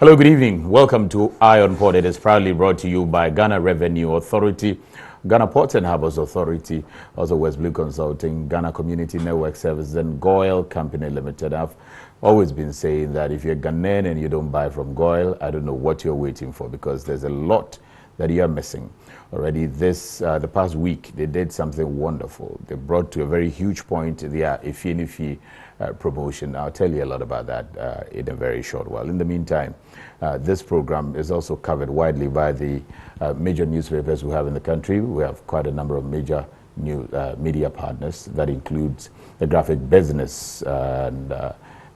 Hello, good evening. Welcome to Eye on Port. It is proudly brought to you by Ghana Revenue Authority, Ghana Ports and Harbours Authority, also West Blue Consulting, Ghana Community Network Services, and GOIL Company Limited. I've always been saying that if you're Ghanaian and you don't buy from GOIL, I don't know what you're waiting for, because there's a lot that you're missing. Already the past week, they did something wonderful. They brought to a very huge point their EFIE-NE-FIE promotion. I'll tell you a lot about that in a very short while. In the meantime, this program is also covered widely by the major newspapers we have in the country. We have quite a number of major media partners. That includes the graphic business, and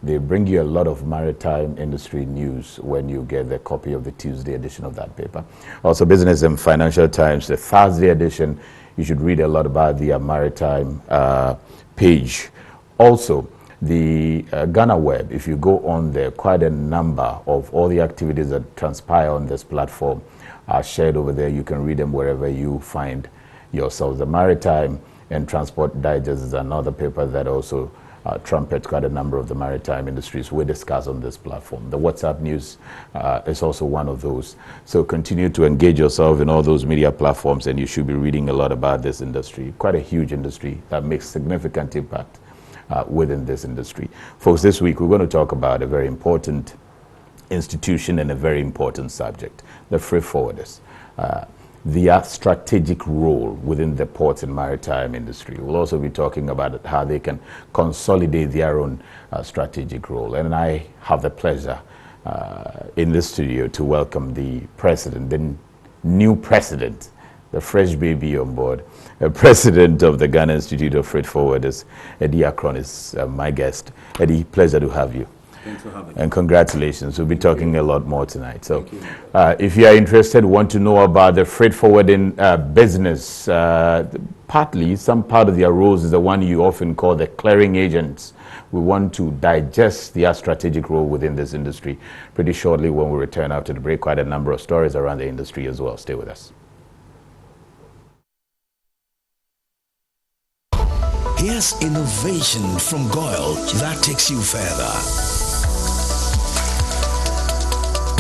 they bring you a lot of maritime industry news when you get the copy of the Tuesday edition of that paper. Also, Business and Financial Times, the Thursday edition, you should read a lot about the maritime page. Also, the Ghana Web, if you go on there, quite a number of all the activities that transpire on this platform are shared over there. You can read them wherever you find yourselves. The Maritime and Transport Digest is another paper that also trumpets quite a number of the maritime industries we discuss on this platform. The WhatsApp News is also one of those. So continue to engage yourself in all those media platforms, and you should be reading a lot about this industry. Quite a huge industry that makes significant impact within this industry. Folks, this week we're going to talk about a very important institution and a very important subject, the freight forwarders. Their strategic role within the ports and maritime industry. We'll also be talking about how they can consolidate their own strategic role. And I have the pleasure in this studio to welcome the president, the new president, the fresh baby on board, the president of the Ghana Institute of Freight Forwarders, Eddie Akron, is my guest. Eddie, pleasure to have you. Thanks for having me. And congratulations. We'll be talking a lot more tonight. So if you are interested, want to know about the freight forwarding business, partly some part of their roles is the one you often call the clearing agents. We want to digest their strategic role within this industry pretty shortly when we return after the break. Quite a number of stories around the industry as well. Stay with us. Here's innovation from GOIL that takes you further.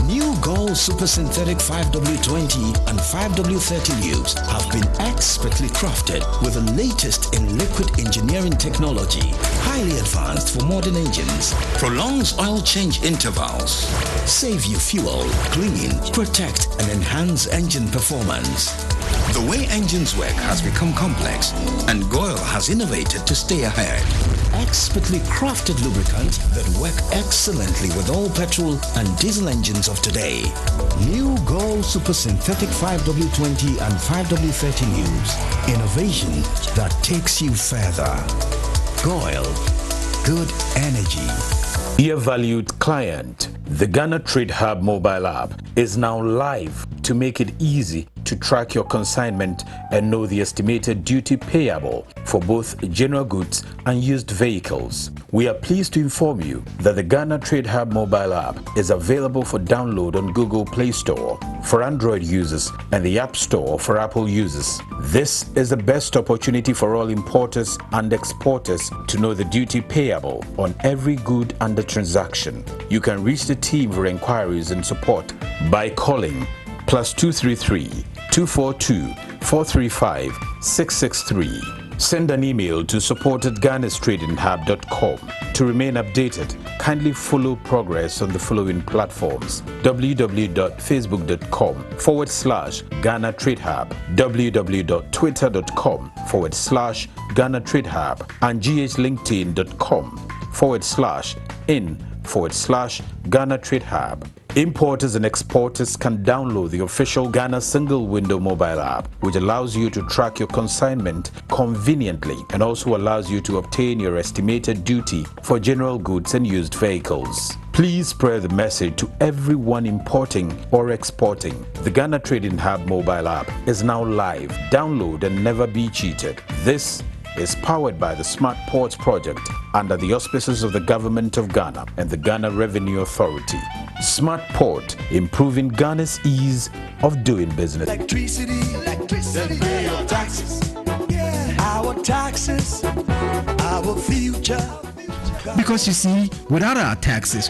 New GOIL Super Synthetic 5W20 and 5W30 lubes have been expertly crafted with the latest in liquid engineering technology, highly advanced for modern engines, prolongs oil change intervals, save you fuel, clean, protect and enhance engine performance. The way engines work has become complex, and GOIL has innovated to stay ahead. Expertly crafted lubricants that work excellently with all petrol and diesel engines of today. New GOIL Super Synthetic 5W20 and 5W30 lubes. Innovation that takes you further. GOIL. Good energy. Dear valued client, the Ghana Trade Hub mobile app is now live to make it easy to track your consignment and know the estimated duty payable for both general goods and used vehicles. We are pleased to inform you that the Ghana Trade Hub mobile app is available for download on Google Play Store for Android users and the App Store for Apple users. This is the best opportunity for all importers and exporters to know the duty payable on every good under transaction. You can reach the team for inquiries and support by calling +233 242 435 663. Send an email to support@ghanastradinghub.com. To remain updated, kindly follow progress on the following platforms: www.facebook.com/Ghana Trade Hub, www.twitter.com/Ghana Trade Hub, and ghlinkedin.com/in/Ghana Trade Hub. Importers and exporters can download the official Ghana Single Window mobile app, which allows you to track your consignment conveniently and also allows you to obtain your estimated duty for general goods and used vehicles. Please spread the message to everyone importing or exporting. The Ghana Trading Hub mobile app is now live. Download and never be cheated. This is powered by the Smart Ports project under the auspices of the Government of Ghana and the Ghana Revenue Authority. Smart Port, improving Ghana's ease of doing business. Electricity, then pay your taxes. Our taxes, our future. Because you see, without our taxes,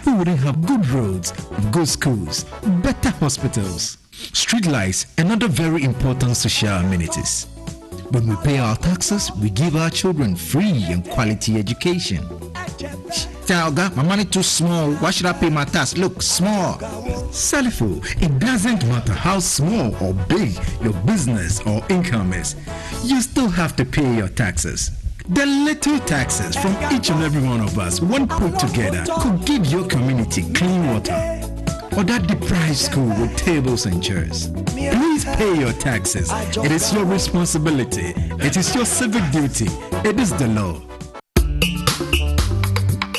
we wouldn't have good roads, good schools, better hospitals, streetlights, and other very important social amenities. When we pay our taxes, we give our children free and quality education. Talga, my money too small. Why should I pay my tax? Look, small. Salifo, it doesn't matter how small or big your business or income is. You still have to pay your taxes. The little taxes from each and every one of us, when put together, could give your community clean water. Or that deprived school with tables and chairs. Please pay your taxes. It is your responsibility. It is your civic duty. It is the law.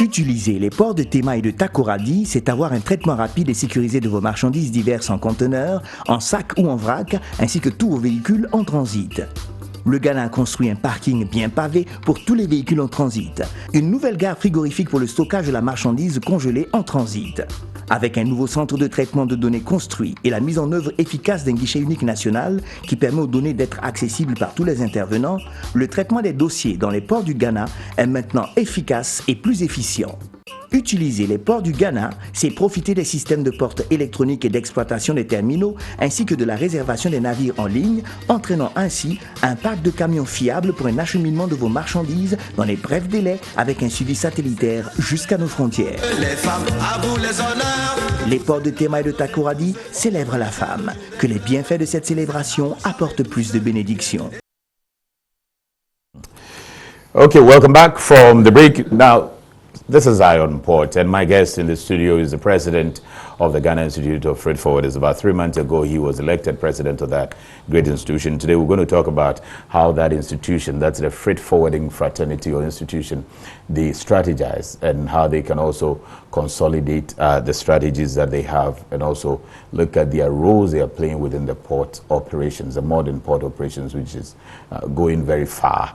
Utiliser les ports de Tema et de Takoradi, c'est avoir un traitement rapide et sécurisé de vos marchandises diverses en conteneurs, en sac ou en vrac, ainsi que tous vos véhicules en transit. Le Ghana a construit un parking bien pavé pour tous les véhicules en transit. Une nouvelle gare frigorifique pour le stockage de la marchandise congelée en transit. Avec un nouveau centre de traitement de données construit et la mise en œuvre efficace d'un guichet unique national qui permet aux données d'être accessibles par tous les intervenants, le traitement des dossiers dans les ports du Ghana est maintenant efficace et plus efficient. Utiliser les ports du Ghana, c'est profiter des systèmes de portes électroniques et d'exploitation des terminaux ainsi que de la réservation des navires en ligne, entraînant ainsi un parc de camions fiables pour un acheminement de vos marchandises dans les brefs délais avec un suivi satellitaire jusqu'à nos frontières. Les femmes, à vous les honneurs. Les ports de Tema et de Takoradi célèbrent la femme. Que les bienfaits de cette célébration apportent plus de bénédictions. Okay, welcome back from the break. Now, this is Ion Port, and my guest in the studio is the president of the Ghana Institute of Freight Forwarders. About 3 months ago, he was elected president of that great institution. Today, we're going to talk about how that institution, that's the freight forwarding fraternity or institution, they strategize and how they can also consolidate the strategies that they have and also look at their roles they are playing within the port operations, the modern port operations, which is going very far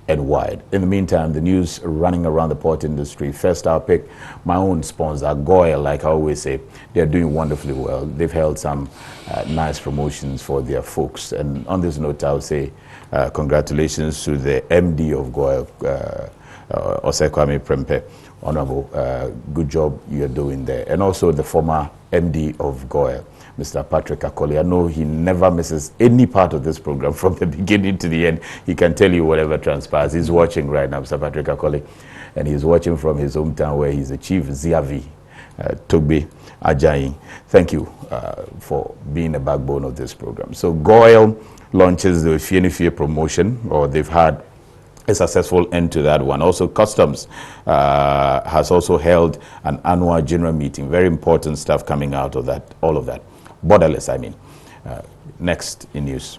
and wide. In the meantime, the news running around the port industry. First, I'll pick my own sponsor, GOIL. Like I always say, they're doing wonderfully well. They've held some nice promotions for their folks. And on this note, I would say congratulations to the MD of GOIL, Osekwame Prempe. Honorable, good job you're doing there. And also the former MD of GOIL, Mr. Patrick Akoli. I know he never misses any part of this program from the beginning to the end. He can tell you whatever transpires. He's watching right now, Mr. Patrick Akoli, and he's watching from his hometown where he's the chief Ziavi, Togbe Ajayi. Thank you for being the backbone of this program. So GOIL launches the EFIE-NE-FIE promotion, or they've had a successful end to that one. Also, Customs has also held an annual general meeting. Very important stuff coming out of that, all of that. Borderless, I mean. Next in news.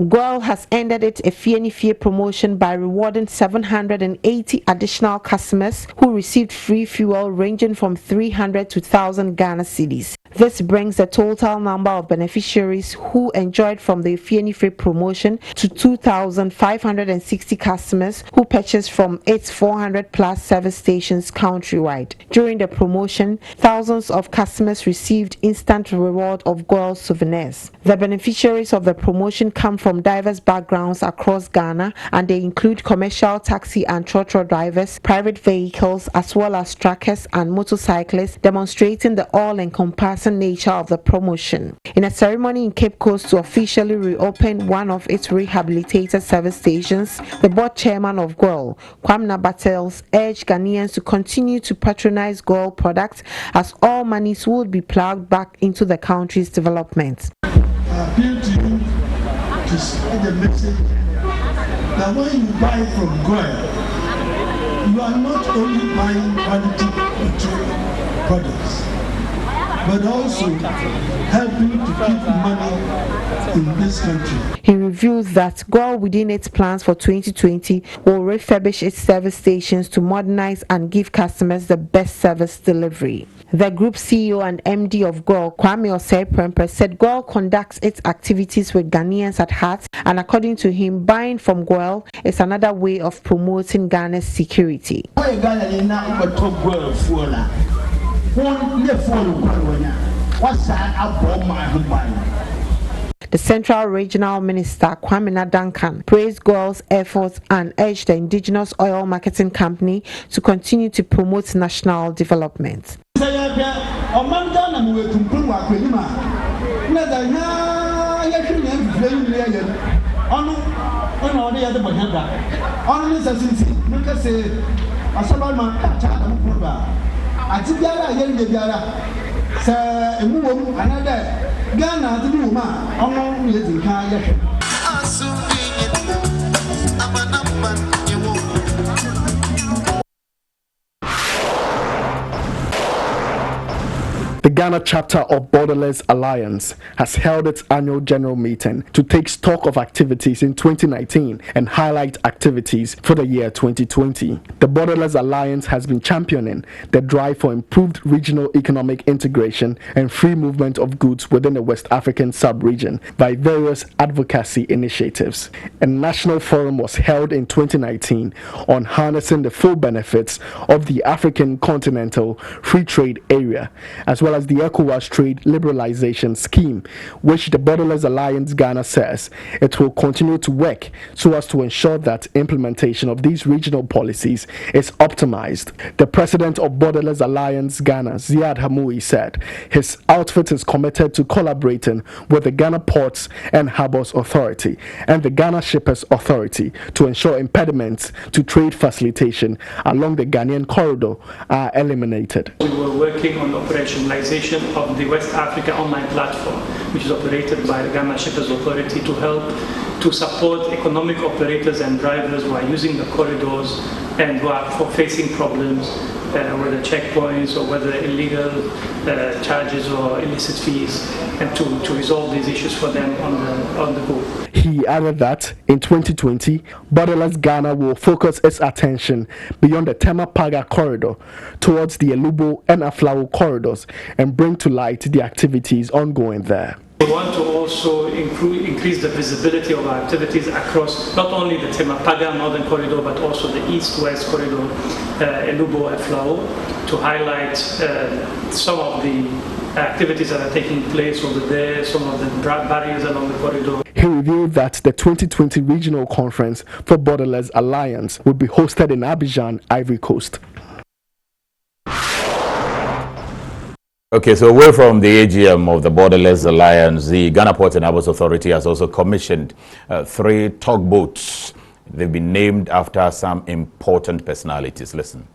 GOIL has ended its EFIE-NE-FIE promotion by rewarding 780 additional customers who received free fuel ranging from 300 to 1,000 Ghana cedis. This brings the total number of beneficiaries who enjoyed from the EFIE-NE-FIE promotion to 2,560 customers who purchased from its 400 plus service stations countrywide. During the promotion, thousands of customers received instant reward of GOIL souvenirs. The beneficiaries of the promotion come from diverse backgrounds across Ghana, and they include commercial taxi and trotro drivers, private vehicles, as well as truckers and motorcyclists, demonstrating the all-encompassing nature of the promotion. In a ceremony in Cape Coast to officially reopen one of its rehabilitated service stations, the board chairman of GOIL, Kwamna Battles, urged Ghanaians to continue to patronize GOIL products as all monies would be plowed back into the country's development. I appeal to you to spread the message that when you buy from GOIL, you are not only buying quality petroleum products, but also helping to keep money in this country. He revealed that GOIL, within its plans for 2020, will refurbish its service stations to modernize and give customers the best service delivery. The group CEO and MD of GOIL, Kwame Osei-Prempeh, said GOIL conducts its activities with Ghanaians at heart, and according to him, buying from GOIL is another way of promoting Ghana's security. The Central Regional Minister Kwame Duncan praised GOIL's efforts and urged the indigenous oil marketing company to continue to promote national development. The Ghana chapter of Borderless Alliance has held its annual general meeting to take stock of activities in 2019 and highlight activities for the year 2020. The Borderless Alliance has been championing the drive for improved regional economic integration and free movement of goods within the West African sub-region by various advocacy initiatives. A national forum was held in 2019 on harnessing the full benefits of the African Continental Free Trade Area, as well as the ECOWAS Trade Liberalization Scheme, which the Borderless Alliance Ghana says it will continue to work so as to ensure that implementation of these regional policies is optimized. The president of Borderless Alliance Ghana, Ziad Hamoui, said his outfit is committed to collaborating with the Ghana Ports and Harbours Authority and the Ghana Shippers Authority to ensure impediments to trade facilitation along the Ghanaian corridor are eliminated. We were working on operationalization of the West Africa online platform, which is operated by the Ghana Shippers Authority to help to support economic operators and drivers who are using the corridors and who are facing problems, whether checkpoints or whether illegal charges or illicit fees, and to resolve these issues for them on the go. He added that in 2020, Borderless Ghana will focus its attention beyond the Tema-Paga corridor towards the Elubo and Aflao corridors and bring to light the activities ongoing there. We want to also increase the visibility of our activities across not only the Tema-Paga northern corridor but also the east-west corridor, Elubo, Aflao, to highlight some of the activities that are taking place over there, some of the barriers along the corridor. He revealed that the 2020 regional conference for Borderless Alliance will be hosted in Abidjan, Ivory Coast. Okay, so away from the AGM of the Borderless Alliance, the Ghana Ports and Harbours Authority has also commissioned 3 tugboats. They've been named after some important personalities. Listen.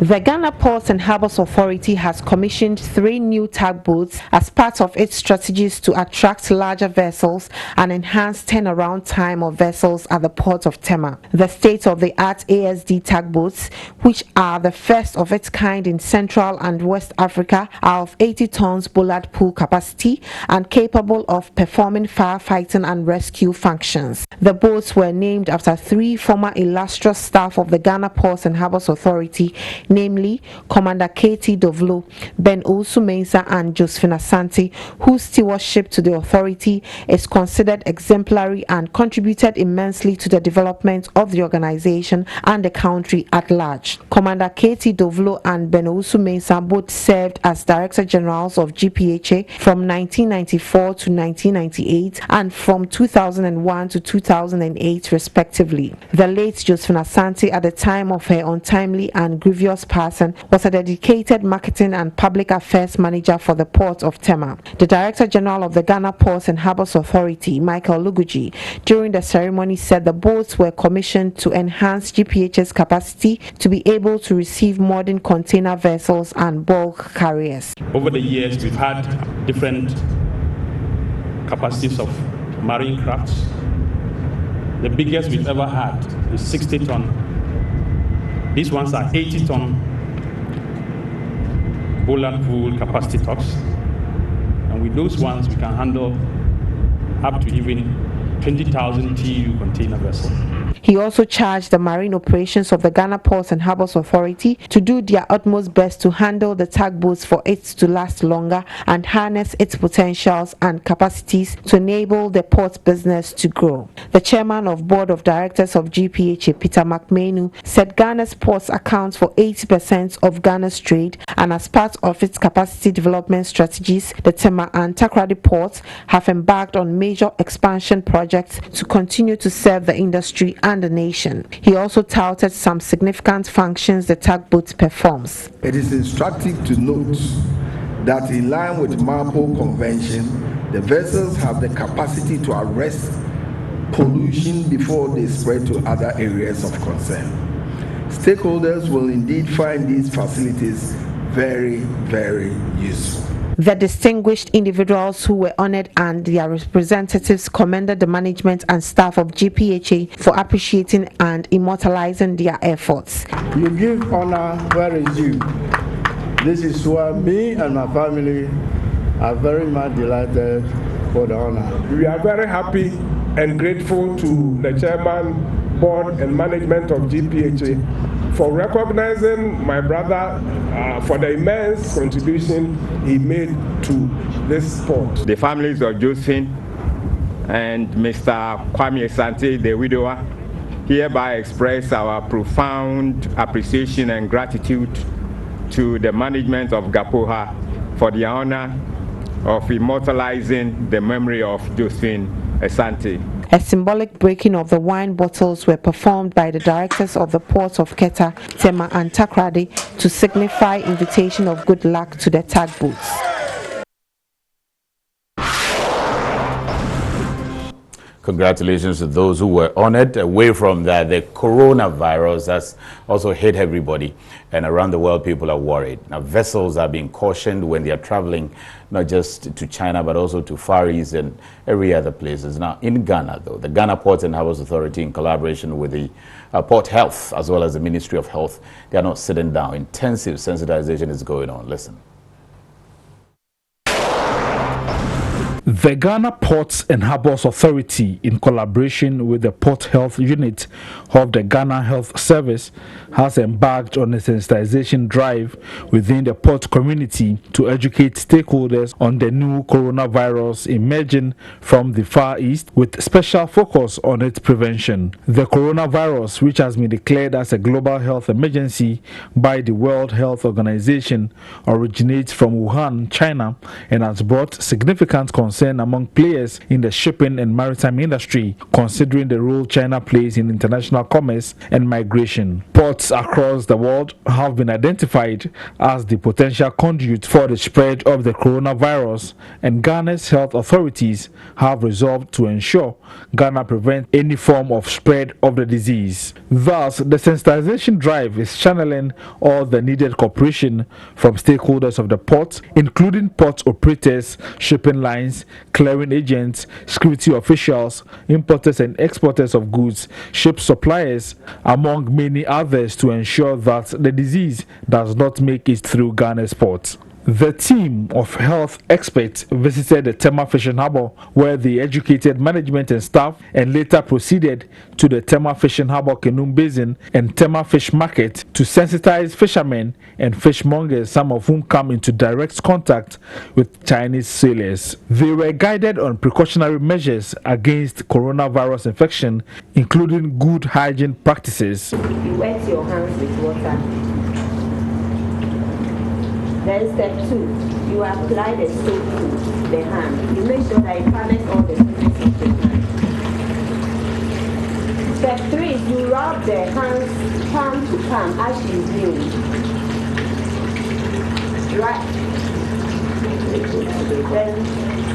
The Ghana Ports and Harbours Authority has commissioned 3 new tugboats as part of its strategies to attract larger vessels and enhance turnaround time of vessels at the port of Tema. The state-of-the-art ASD tugboats, which are the first of its kind in Central and West Africa, are of 80 tons bollard pull capacity and capable of performing firefighting and rescue functions. The boats were named after 3 former illustrious staff of the Ghana Ports and Harbours Authority, namely Commander K.T. Dovlo, Ben Owusu-Mensah and Josephine Asante, whose stewardship to the authority is considered exemplary and contributed immensely to the development of the organization and the country at large. Commander K.T. Dovlo and Ben Owusu-Mensah both served as Director Generals of GPHA from 1994 to 1998 and from 2001 to 2008 respectively. The late Josephine Asante, at the time of her untimely and grievous passing, was a dedicated marketing and public affairs manager for the port of Tema. The Director General of the Ghana Ports and Harbours Authority, Michael Luguji, during the ceremony said the boats were commissioned to enhance GPH's capacity to be able to receive modern container vessels and bulk carriers. Over the years, we've had different capacities of marine crafts. The biggest we've ever had is 60 ton. These ones are 80 ton bollard pull capacity tugs. And with those ones, we can handle up to even 20,000 TEU container vessels. He also charged the marine operations of the Ghana Ports and Harbours Authority to do their utmost best to handle the tugboats for it to last longer and harness its potentials and capacities to enable the port business to grow. The chairman of Board of Directors of GPHA, Peter McMahon, said Ghana's ports account for 80% of Ghana's trade, and as part of its capacity development strategies, the Tema and Takoradi ports have embarked on major expansion projects to continue to serve the industry and the nation. He also touted some significant functions the tugboat performs. It is instructive to note that in line with MARPOL Convention, the vessels have the capacity to arrest pollution before they spread to other areas of concern. Stakeholders will indeed find these facilities very, very useful. The distinguished individuals who were honored and their representatives commended the management and staff of GPHA for appreciating and immortalizing their efforts. You give honor where is due. This is why me and my family are very much delighted for the honor. We are very happy and grateful to the chairman, board and management of GPHA for recognizing my brother for the immense contribution he made to this port. The families of Josephine and Mr. Kwame Asante, the widower, hereby express our profound appreciation and gratitude to the management of GPHA for the honor of immortalizing the memory of Josephine Asante. A symbolic breaking of the wine bottles were performed by the directors of the ports of Keta, Tema and Takoradi to signify invitation of good luck to the tugboats. Congratulations to those who were honored. Away from that, the coronavirus has also hit everybody, and around the world people are worried. Now, vessels are being cautioned when they are traveling not just to China but also to Far East and every other places. Now, in Ghana, though, the Ghana Ports and Harbours Authority, in collaboration with the Port Health as well as the Ministry of Health, they are not sitting down. Intensive sensitization is going on. Listen. The Ghana Ports and Harbours Authority, in collaboration with the Port Health Unit of the Ghana Health Service, has embarked on a sensitization drive within the port community to educate stakeholders on the new coronavirus emerging from the Far East, with special focus on its prevention. The coronavirus, which has been declared as a global health emergency by the World Health Organization, originates from Wuhan, China, and has brought significant concern among players in the shipping and maritime industry, considering the role China plays in international commerce and migration. Ports across the world have been identified as the potential conduit for the spread of the coronavirus, and Ghana's health authorities have resolved to ensure Ghana prevents any form of spread of the disease. Thus, the sensitization drive is channeling all the needed cooperation from stakeholders of the port, including port operators, shipping lines, clearing agents, security officials, importers and exporters of goods, ship suppliers, among many others, to ensure that the disease does not make it through Ghana's ports. The team of health experts visited the Tema Fishing Harbour, where they educated management and staff, and later proceeded to the Tema Fishing Harbour Kenum Basin and Tema Fish Market to sensitize fishermen and fishmongers, some of whom come into direct contact with Chinese sailors. They were guided on precautionary measures against coronavirus infection, including good hygiene practices. You wet your hands with water. Then step 2, you apply the soap to the hand. You make sure that it covers all the surface of the hand. Step 3 is you rub the hands palm to palm as she's doing. Right. Then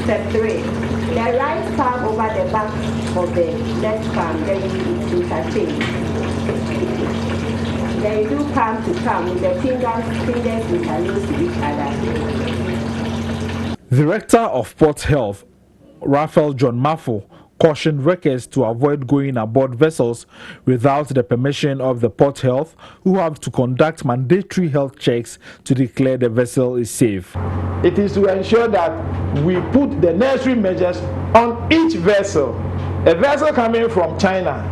step 3, the right palm over the back of the left palm, then you interchange. They do palm to palm with the fingers interlaced to each other. Director of Port Health, Raphael John Maffo, cautioned wreckers to avoid going aboard vessels without the permission of the Port Health, who have to conduct mandatory health checks to declare the vessel is safe. It is to ensure that we put the necessary measures on each vessel. A vessel coming from China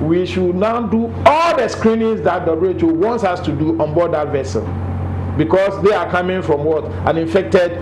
we should now do all the screenings that WHO wants us to do on board that vessel, because they are coming from what? An infected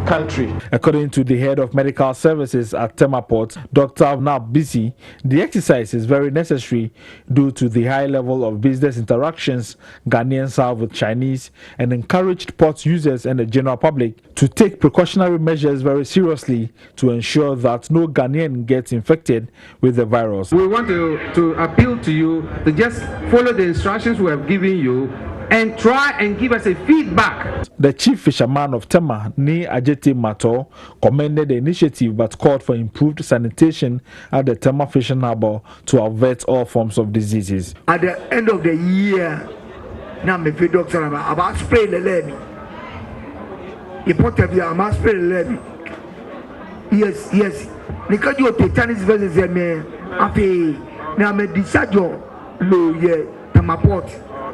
country. According to the head of medical services at Tema Port, Dr. Nab Bisi, the exercise is very necessary due to the high level of business interactions Ghanaians have with Chinese, and encouraged port users and the general public to take precautionary measures very seriously to ensure that no Ghanaian gets infected with the virus. We want to appeal to you to just follow the instructions we have given you and try and give us a feedback. The chief fisherman of Tema, Ni Ajeti Mato, commended the initiative but called for improved sanitation at the Tema fishing harbour to avert all forms of diseases. At the end of the year, now me feel doctor about spray the levy. You put the about spray the levy. Yes. Because you take Chinese versus me, I now me decide low yeah Tema Port.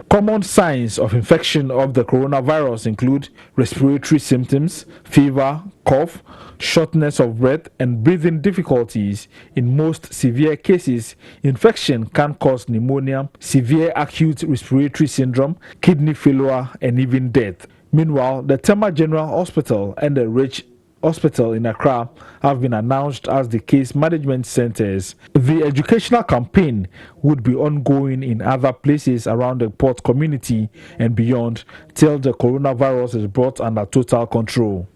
Common signs of infection of the coronavirus include respiratory symptoms, fever, cough, shortness of breath, and breathing difficulties. In most severe cases, infection can cause pneumonia, severe acute respiratory syndrome, kidney failure, and even death. Meanwhile, the Tema General Hospital and the Rich Hospital in Accra have been announced as the case management centers. The educational campaign would be ongoing in other places around the port community and beyond till the coronavirus is brought under total control.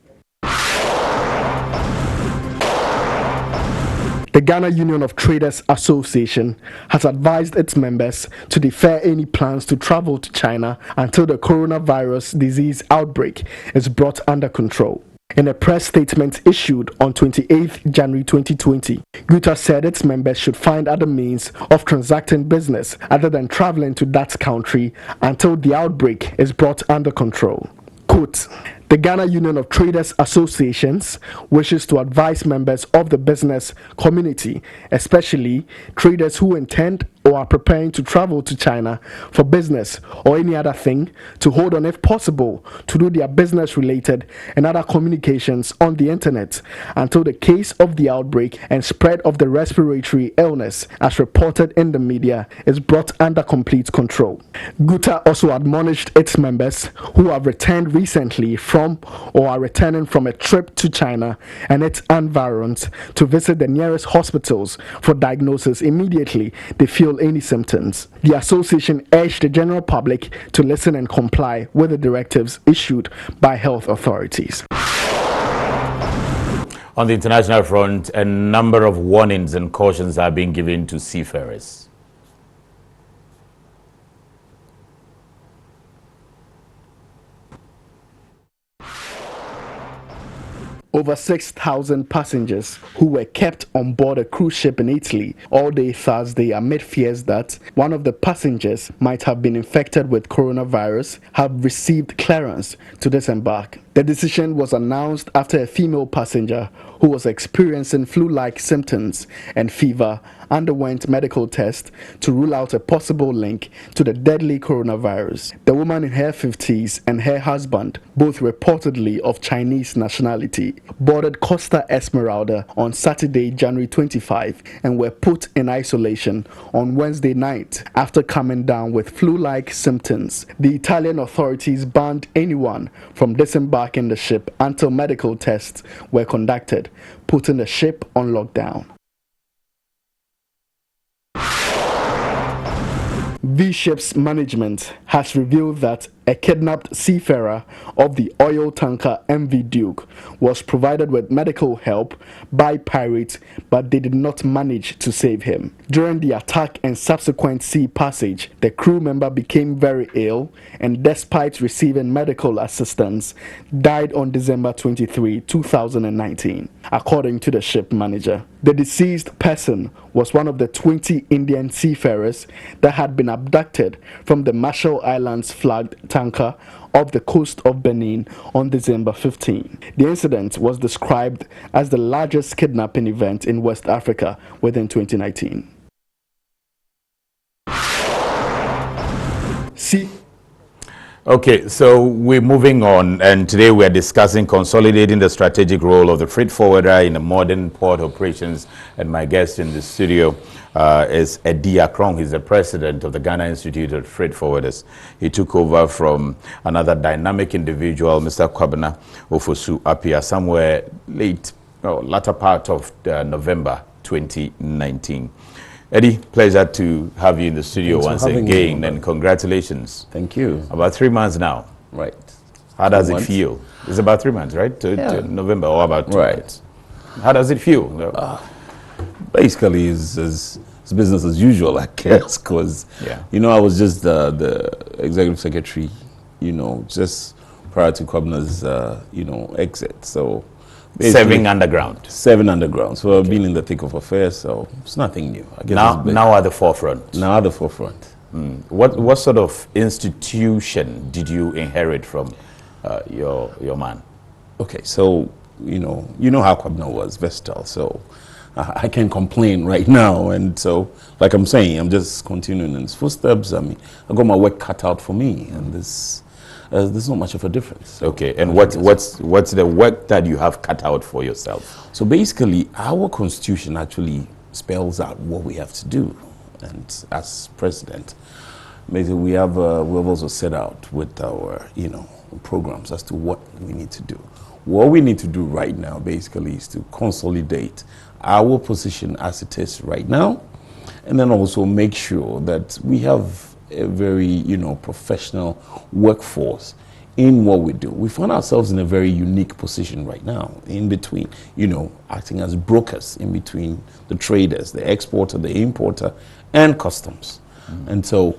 The Ghana Union of Traders Association has advised its members to defer any plans to travel to China until the coronavirus disease outbreak is brought under control. In a press statement issued on 28th January 2020, GUTA said its members should find other means of transacting business other than traveling to that country until the outbreak is brought under control. Quote, the Ghana Union of Traders Associations wishes to advise members of the business community, especially traders who intend or are preparing to travel to China for business or any other thing, to hold on if possible to do their business related and other communications on the internet until the case of the outbreak and spread of the respiratory illness as reported in the media is brought under complete control. GUTA also admonished its members who have returned recently from or are returning from a trip to China and its environs to visit the nearest hospitals for diagnosis immediately they feel any symptoms. The association urged the general public to listen and comply with the directives issued by health authorities. On the international front, a number of warnings and cautions are being given to seafarers. Over 6,000 passengers who were kept on board a cruise ship in Italy all day Thursday amid fears that one of the passengers might have been infected with coronavirus have received clearance to disembark. The decision was announced after a female passenger who was experiencing flu-like symptoms and fever underwent medical tests to rule out a possible link to the deadly coronavirus. The woman in her 50s and her husband, both reportedly of Chinese nationality, boarded Costa Esmeralda on Saturday, January 25, and were put in isolation on Wednesday night after coming down with flu-like symptoms. The Italian authorities banned anyone from disembarking the ship until medical tests were conducted, putting the ship on lockdown. V-Ships management has revealed that a kidnapped seafarer of the oil tanker MV Duke was provided with medical help by pirates, but they did not manage to save him. During the attack and subsequent sea passage, the crew member became very ill and, despite receiving medical assistance, died on December 23, 2019, according to the ship manager. The deceased person was one of the 20 Indian seafarers that had been abducted from the Marshall Islands flagged tanker off the coast of Benin on December 15. The incident was described as the largest kidnapping event in West Africa within 2019. Okay, so we're moving on, and today we're discussing consolidating the strategic role of the freight forwarder in the modern port operations. And my guest in the studio is Eddie Akrong. He's the president of the Ghana Institute of Freight Forwarders. He took over from another dynamic individual, Mr. Kwabena Ofosu Apia, somewhere latter part of November 2019. Eddie, pleasure to have you in the studio once again, and congratulations. Thank you. About 3 months now. Right. How does it feel? It's about 3 months, right? To November, or about 2 months. How does it feel? Basically, it's business as usual, I guess, because, you know, I was just the executive secretary, you know, just prior to Kwabena's, you know, exit. So, serving underground. So I've been in the thick of affairs, so it's nothing new. I guess now at the forefront. Now at the forefront. What sort of institution did you inherit from your man? Okay, so you know how Kwabena was, versatile. So I can't complain right now, and so like I'm saying, I'm just continuing in his footsteps. I mean, I got my work cut out for me, and there's not much of a difference. So okay, and what's the work that you have cut out for yourself? So basically, our constitution actually spells out what we have to do, and as president, basically we have also set out with our programs as to what we need to do. What we need to do right now basically is to consolidate our position as it is right now, and then also make sure that we have a very, professional workforce in what we do. We find ourselves in a very unique position right now, in between, acting as brokers in between the traders, the exporter, the importer, and customs. And so,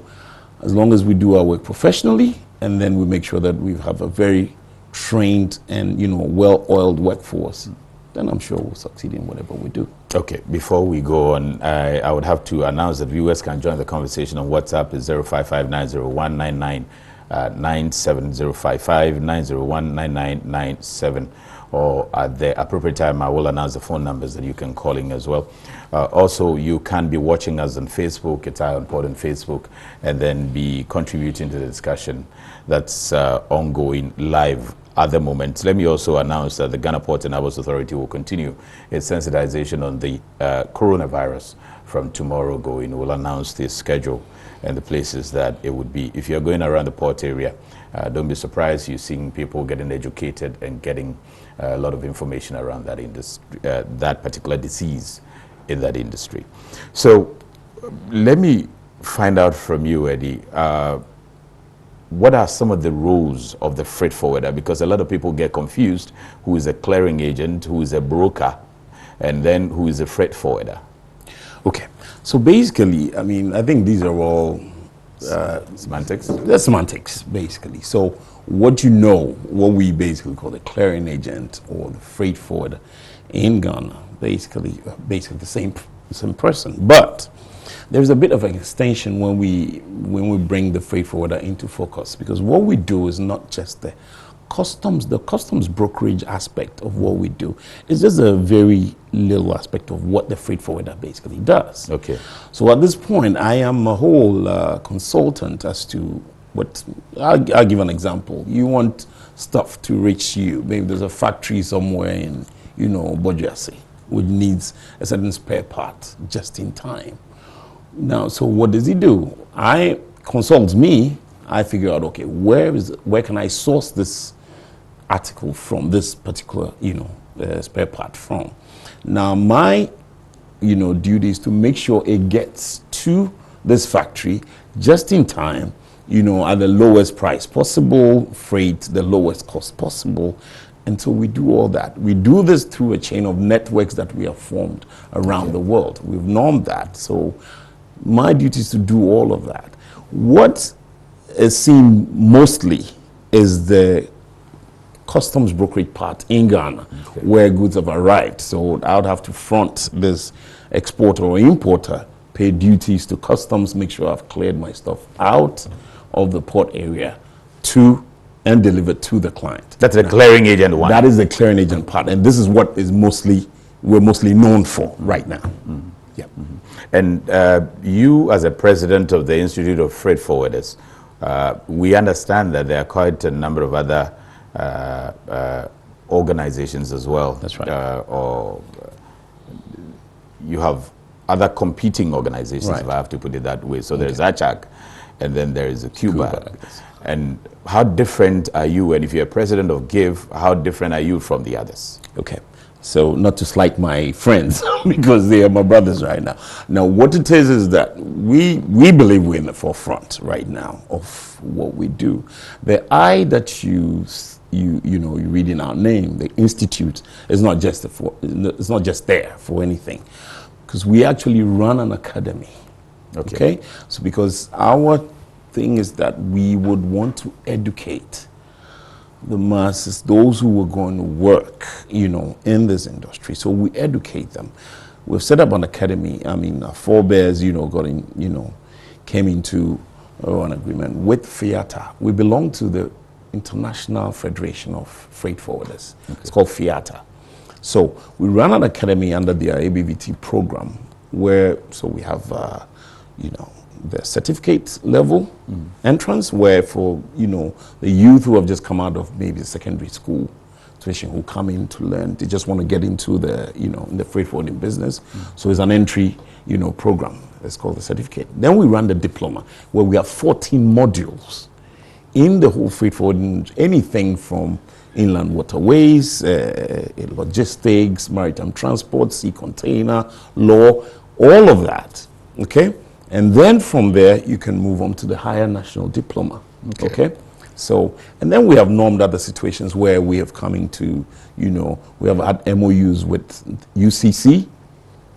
as long as we do our work professionally, and then we make sure that we have a very trained and, well-oiled workforce, then I'm sure we'll succeed in whatever we do. Okay, before we go on, I would have to announce that viewers can join the conversation on WhatsApp. It's 055-901-9997, 055-901-9997, or at the appropriate time I will announce the phone numbers that you can call in as well. Also, you can be watching us on Facebook. It's Eye on Port on Facebook, and then be contributing to the discussion that's ongoing live at the moment. Let me also announce that the Ghana Ports and Harbours Authority will continue its sensitization on the coronavirus from tomorrow going. We'll announce the schedule and the places that it would be. If you're going around the port area, don't be surprised you're seeing people getting educated and getting a lot of information around that that particular disease in that industry. So let me find out from you, Eddie, what are some of the roles of the freight forwarder? Because a lot of people get confused who is a clearing agent, who is a broker, and then who is a freight forwarder. Okay, so basically, I mean, I think these are all semantics. They're semantics, basically. So what what we basically call the clearing agent or the freight forwarder in Ghana, basically the same person, but there's a bit of an extension when we bring the freight forwarder into focus, because what we do is not just the customs brokerage aspect of what we do. It's just a very little aspect of what the freight forwarder basically does. Okay. So at this point, I am a whole consultant as to what. I'll give an example. You want stuff to reach you. Maybe there's a factory somewhere in BORDERLESS which needs a certain spare part just in time. Now, so what does he do? I consult me. I figure out, okay, where can I source this article from, this particular, spare part from? Now, my, duty is to make sure it gets to this factory just in time, at the lowest price possible, freight, the lowest cost possible. And so we do all that. We do this through a chain of networks that we have formed around the world. We've normed that. So my duty is to do all of that. What is seen mostly is the customs brokerage part in Ghana, where goods have arrived. So I would have to front this exporter or importer, pay duties to customs, make sure I've cleared my stuff out of the port area and delivered to the client. That's the clearing agent one. That is the clearing agent part, and this is what is we're mostly known for right now. Yeah. And you, as a president of the Institute of Freight Forwarders, We understand that there are quite a number of other organizations as well. That's right. Or you have other competing organizations, Right. if I have to put it that way. So there's ACHAC, and then there is a CUBA. And how different are you? And if you're president of GIFF, how different are you from the others? Okay. So not to slight my friends because they are my brothers right now. Now, what it is that we believe we're in the forefront right now of what we do. The I that you read in our name, the institute, is not just it's not just there for anything, because we actually run an academy. Okay. So because our thing is that we would want to educate the masses, those who are going to work, in this industry. So we educate them. We've set up an academy. I mean, our forebears, came into an agreement with FIATA. We belong to the International Federation of Freight Forwarders. Okay. It's called FIATA. So we run an academy under the ABVT program where, so we have, the certificate level entrance, where for the youth who have just come out of maybe secondary school tuition, who come in to learn, they just want to get into the in the freight forwarding business. So it's an entry program. It's called the certificate. Then we run the diploma, where we have 14 modules in the whole freight forwarding, anything from inland waterways, logistics, maritime transport, sea container, law, all of that. Okay. And then from there, you can move on to the higher national diploma. Okay. So, and then we have normed other situations where we have come into, we have had MOUs with UCC,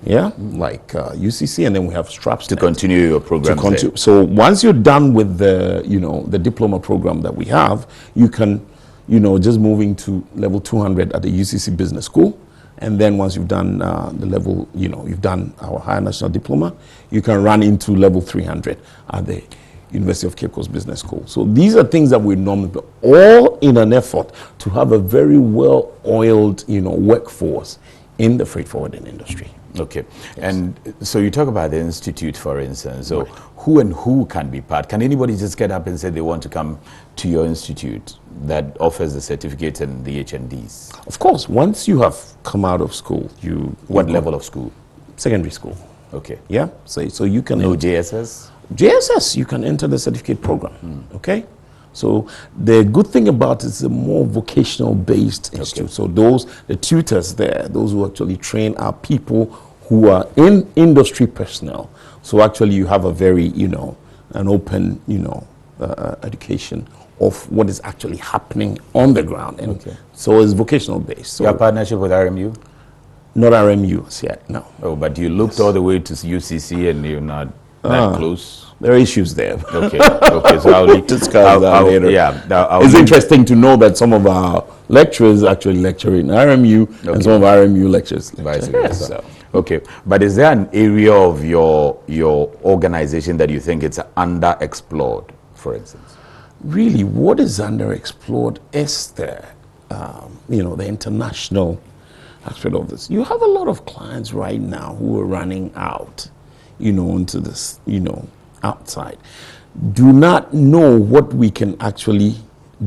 like UCC, and then we have straps to continue your program. So once you're done with the, the diploma program that we have, you can, just moving to level 200 at the UCC Business School. And then once you've done the level, you've done our higher national diploma, you can run into level 300 at the University of Cape Coast Business School. So these are things that we normally do, all in an effort to have a very well-oiled, workforce in the freight forwarding industry. Okay. Yes. And so you talk about the institute, for instance. So who can be part? Can anybody just get up and say they want to come to your institute that offers the certificate and the HNDs? Of course. Once you have come out of school, what level of school? Secondary school. Okay. Yeah. So you can. No JSS? JSS, you can enter the certificate program. Okay. So the good thing about it is a more vocational based institute. So the tutors there, those who actually train are people who are in industry personnel. So actually you have a very, an open, education of what is actually happening on the ground. And so it's vocational based. So your partnership with RMU? Not RMU as yet, no. Oh, but you looked all the way to UCC and you're not that close? There are issues there. Okay. So I'll discuss that later. Yeah. It's interesting to know that some of our lecturers actually lecture in RMU, and some of RMU lectures vice versa. So. Okay. But is there an area of your organization that you think it's underexplored, for instance? Really, what is underexplored is the international aspect of this. You have a lot of clients right now who are running out, into this, outside, do not know what we can actually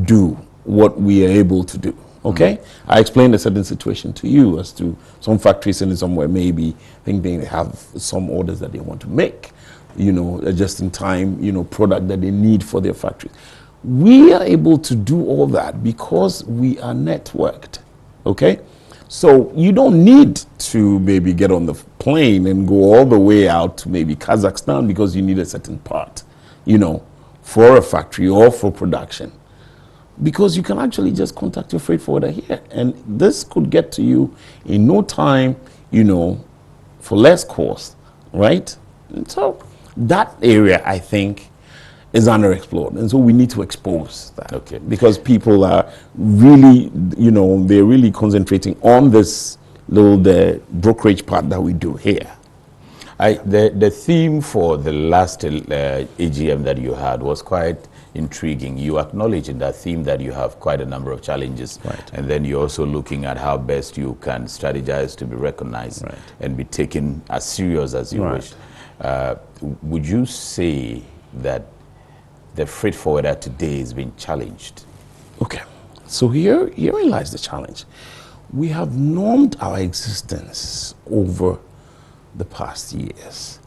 do, what we are able to do. Okay? I explained a certain situation to you as to some factories in somewhere maybe think they have some orders that they want to make, just in time, product that they need for their factory. We are able to do all that because we are networked. Okay? So you don't need to maybe get on the plane and go all the way out to maybe Kazakhstan because you need a certain part, for a factory or for production. Because you can actually just contact your freight forwarder here. And this could get to you in no time, for less cost, right? And so that area, I think, is underexplored. And so we need to expose that. Okay. Because people are really, they're really concentrating on this the brokerage part that we do here. The theme for the last AGM that you had was quite intriguing. You acknowledge in that theme that you have quite a number of challenges. Right. And then you're also looking at how best you can strategize to be recognized and be taken as serious as you wish. Would you say that the freight forwarder today is being challenged? Okay, so herein lies the challenge. We have normed our existence over the past years,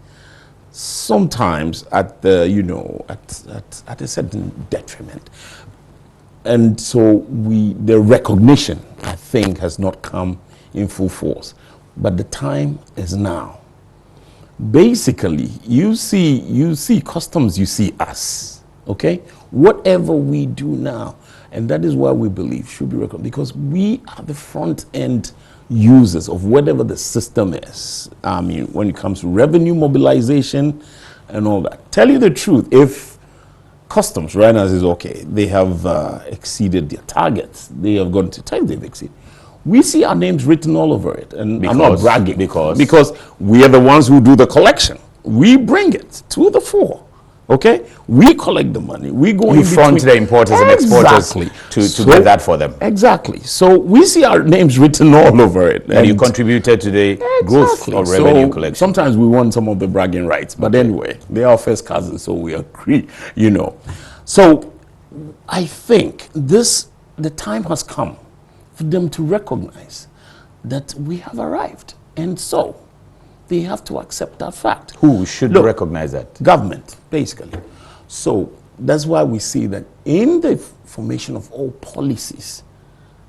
sometimes at the, you know, at a certain detriment. And so the recognition, I think, has not come in full force. But the time is now. Basically, you see customs, you see us, okay? Whatever we do now, and that is why we believe should be recognized, because we are the front end users of whatever the system is. I mean, when it comes to revenue mobilization and all that. Tell you the truth, if customs right now says, okay, they have exceeded their targets, they have gone to tax, they've exceeded, we see our names written all over it. And I'm not bragging. Because we are the ones who do the collection. We bring it to the fore. Okay? We collect the money. We go in front the importers and exporters to get that for them. Exactly. So we see our names written all over it. And you contributed to the growth of revenue collection. Sometimes we want some of the bragging rights. But anyway, they are first cousins, so we agree, you know. So I think the time has come for them to recognize that we have arrived. And so they have to accept that fact. Who should recognize that? Government, basically. So that's why we see that in the formation of all policies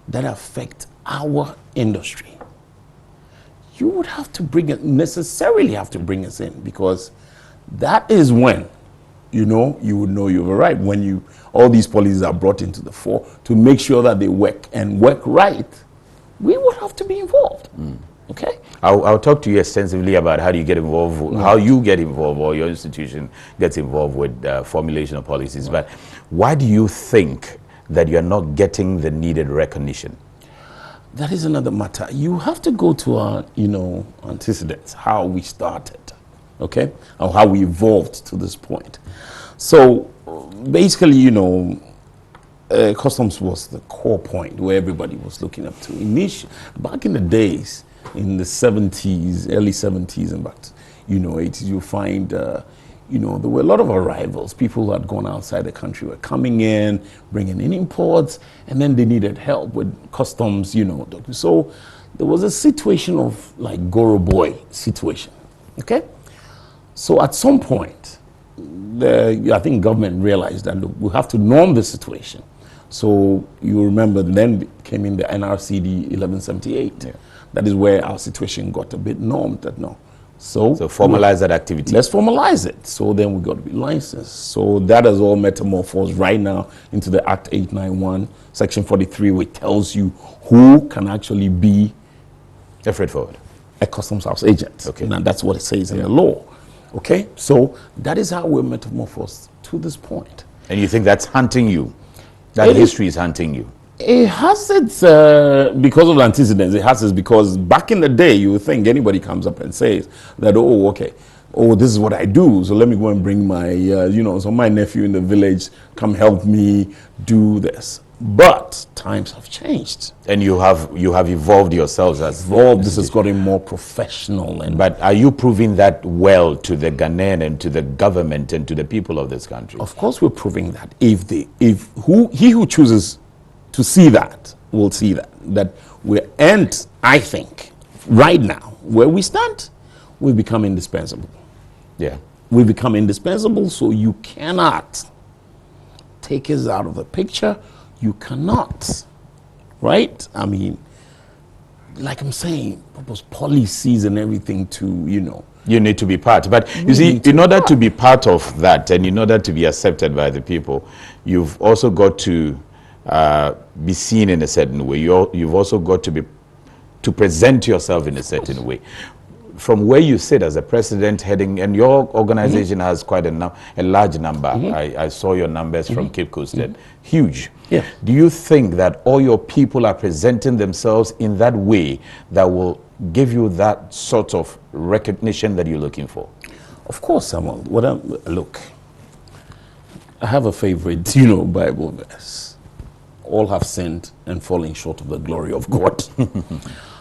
that affect our industry, you would have to necessarily have to bring us in, because that is when, you would know you've arrived, when all these policies are brought into the fore to make sure that they work and work right. We would have to be involved. Okay? I'll talk to you extensively about how do you get involved, how you get involved, or your institution gets involved with formulation of policies. But why do you think that you're not getting the needed recognition? That is another matter. You have to go to our, antecedents, how we started, okay, or how we evolved to this point. So basically, customs was the core point where everybody was looking up to. Back in the days, in the 70s, early 70s and back, 80s, you find, there were a lot of arrivals. People who had gone outside the country were coming in, bringing in imports, and then they needed help with customs, So there was a situation of like Goro Boy situation, okay? So at some point, I think government realized that, look, we have to norm the situation. So you remember then came in the NRCD 1178. Yeah. That is where our situation got a bit normed. So formalize that activity. Let's formalize it. So then we got to be licensed. So that is all metamorphosed right now into the Act 891, Section 43, which tells you who can actually be a freight forwarder, a customs house agent. Okay. And that's what it says in the law. Okay. So that is how we're metamorphosed to this point. And you think that's hunting you? That history is hunting you? It has its, because of the antecedents, it has its, because back in the day, you would think anybody comes up and says that, this is what I do, so let me go and bring my, so my nephew in the village, come help me do this. But times have changed. And you have evolved yourselves as evolved. This has gotten more professional. But are you proving that well to the Ghanaian and to the government and to the people of this country? Of course we're proving that. He who chooses to see that will see that and I think right now where we stand, we've become indispensable. Yeah. We've become indispensable, so you cannot take us out of the picture. You cannot, right? I mean, like I'm saying, those policies and everything to, You need to be part. But you see, in order to be part of that and in order to be accepted by the people, you've also got to be seen in a certain way. You've also got to present yourself in a certain way. From where you sit as a president heading, and your organization has quite a large number. I saw your numbers from Cape Coast, huge. Yeah. Do you think that all your people are presenting themselves in that way that will give you that sort of recognition that you're looking for? Of course, Samuel. Look, I have a favorite, Bible verse. All have sinned and fallen short of the glory of God.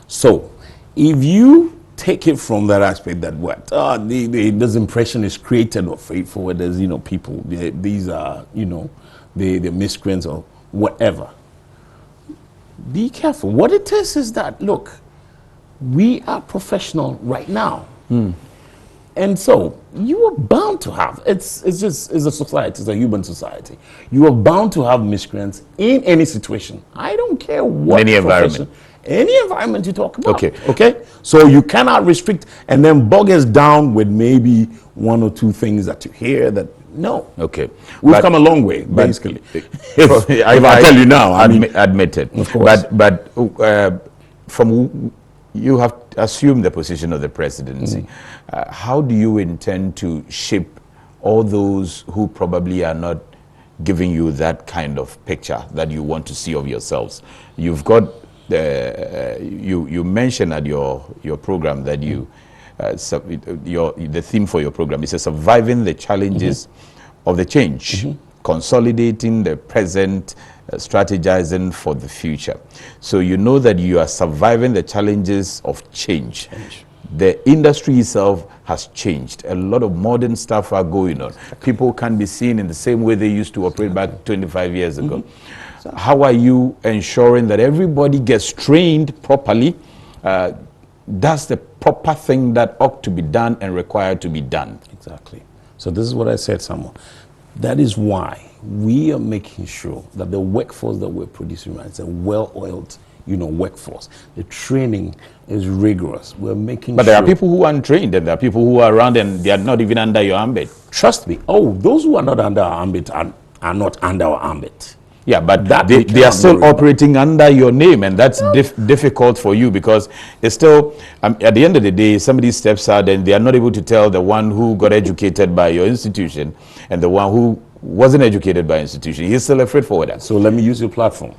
So, if you take it from that aspect that this impression is created of freight forwarders, people, these are, the miscreants or whatever. Be careful. What it is that, look, we are professional right now. And so you are bound to have, it's a society, it's a human society. You are bound to have miscreants in any situation. I don't care what any environment. Any environment you talk about. Okay. So you cannot restrict and then bog us down with maybe one or two things that you hear that, no. Okay. We've come a long way, basically. if I tell you now, admitted. Of course. But from you have assumed the position of the presidency. How do you intend to shape all those who probably are not giving you that kind of picture that you want to see of yourselves? You've got you mentioned at your program that you the theme for your program is surviving the challenges of the change, consolidating the present, strategizing for the future. So you know that you are surviving the challenges of change. The industry itself has changed. A lot of modern stuff are going on. People can't be seen in the same way they used to operate back 25 years ago. How are you ensuring that everybody gets trained properly, does the proper thing that ought to be done and required to be done? Exactly. So this is what I said, Samuel. That is why we are making sure that the workforce that we're producing right is a well-oiled, workforce. The training is rigorous. We're making But there are people who are untrained, and there are people who are around and they are not even under your ambit. Trust me. Oh, those who are not under our ambit are not under our ambit. Yeah, but they are still operating under your name, and that's difficult for you because it's still, at the end of the day, somebody steps out and they are not able to tell the one who got educated by your institution and the one who wasn't educated by institution. He's still a freight forwarder. So let me use your platform.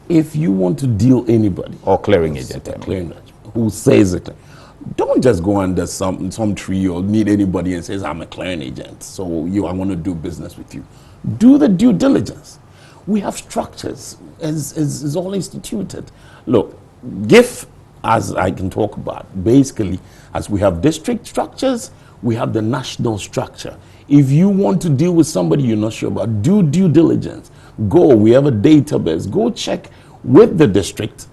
If you want to deal anybody or clearing agent, who says it, don't just go under some tree or meet anybody and says I'm a clearing agent, so I want to do business with you. Do the due diligence. We have structures is all instituted. Look, GIFF, as I can talk about, basically, as we have district structures, we have the national structure. If you want to deal with somebody you're not sure about, do due diligence. Go, we have a database. Go check with the district,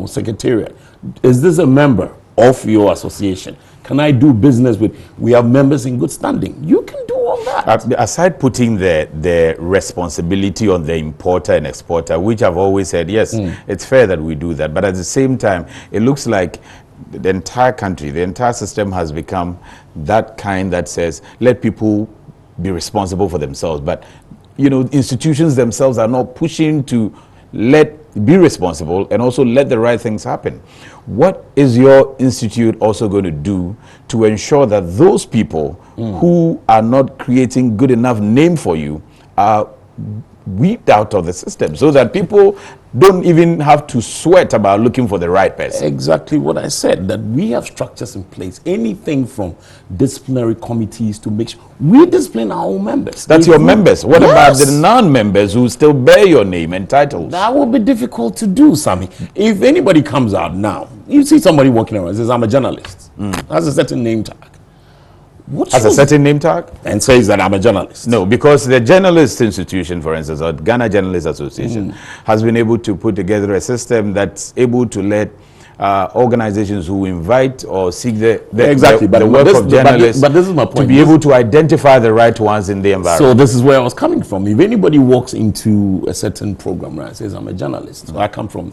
secretariat. Is this a member of your association? Can I do business with? We have members in good standing. You can do all that. Aside putting the responsibility on the importer and exporter, which I've always said, yes, it's fair that we do that. But at the same time, it looks like the entire country, the entire system has become that kind that says, let people be responsible for themselves. But, institutions themselves are not pushing to be responsible and also let the right things happen. What is your institute also going to do to ensure that those people who are not creating good enough name for you are weeded out of the system so that people don't even have to sweat about looking for the right person? Exactly what I said, that we have structures in place, anything from disciplinary committees to make sure we discipline our own members. That's your members. What about the non-members who still bear your name and titles? That will be difficult to do, Sammy. If anybody comes out now, you see somebody walking around and says, I'm a journalist, has a certain name tag. Has a certain name tag? And says that I'm a journalist. No, because the journalist institution, for instance, or Ghana Journalists Association, has been able to put together a system that's able to let organizations who invite or seek the work of journalists but this is my point. to be able to identify the right ones in the environment. So this is where I was coming from. If anybody walks into a certain program and says, I'm a journalist, so I come from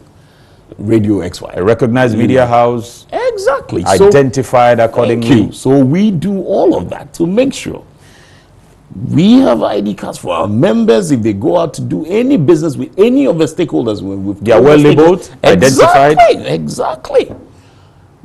Radio XY. A recognized media house. Exactly. Identified accordingly. So we do all of that to make sure we have ID cards for our members. If they go out to do any business with any of the stakeholders, they are well labeled, identified. Exactly.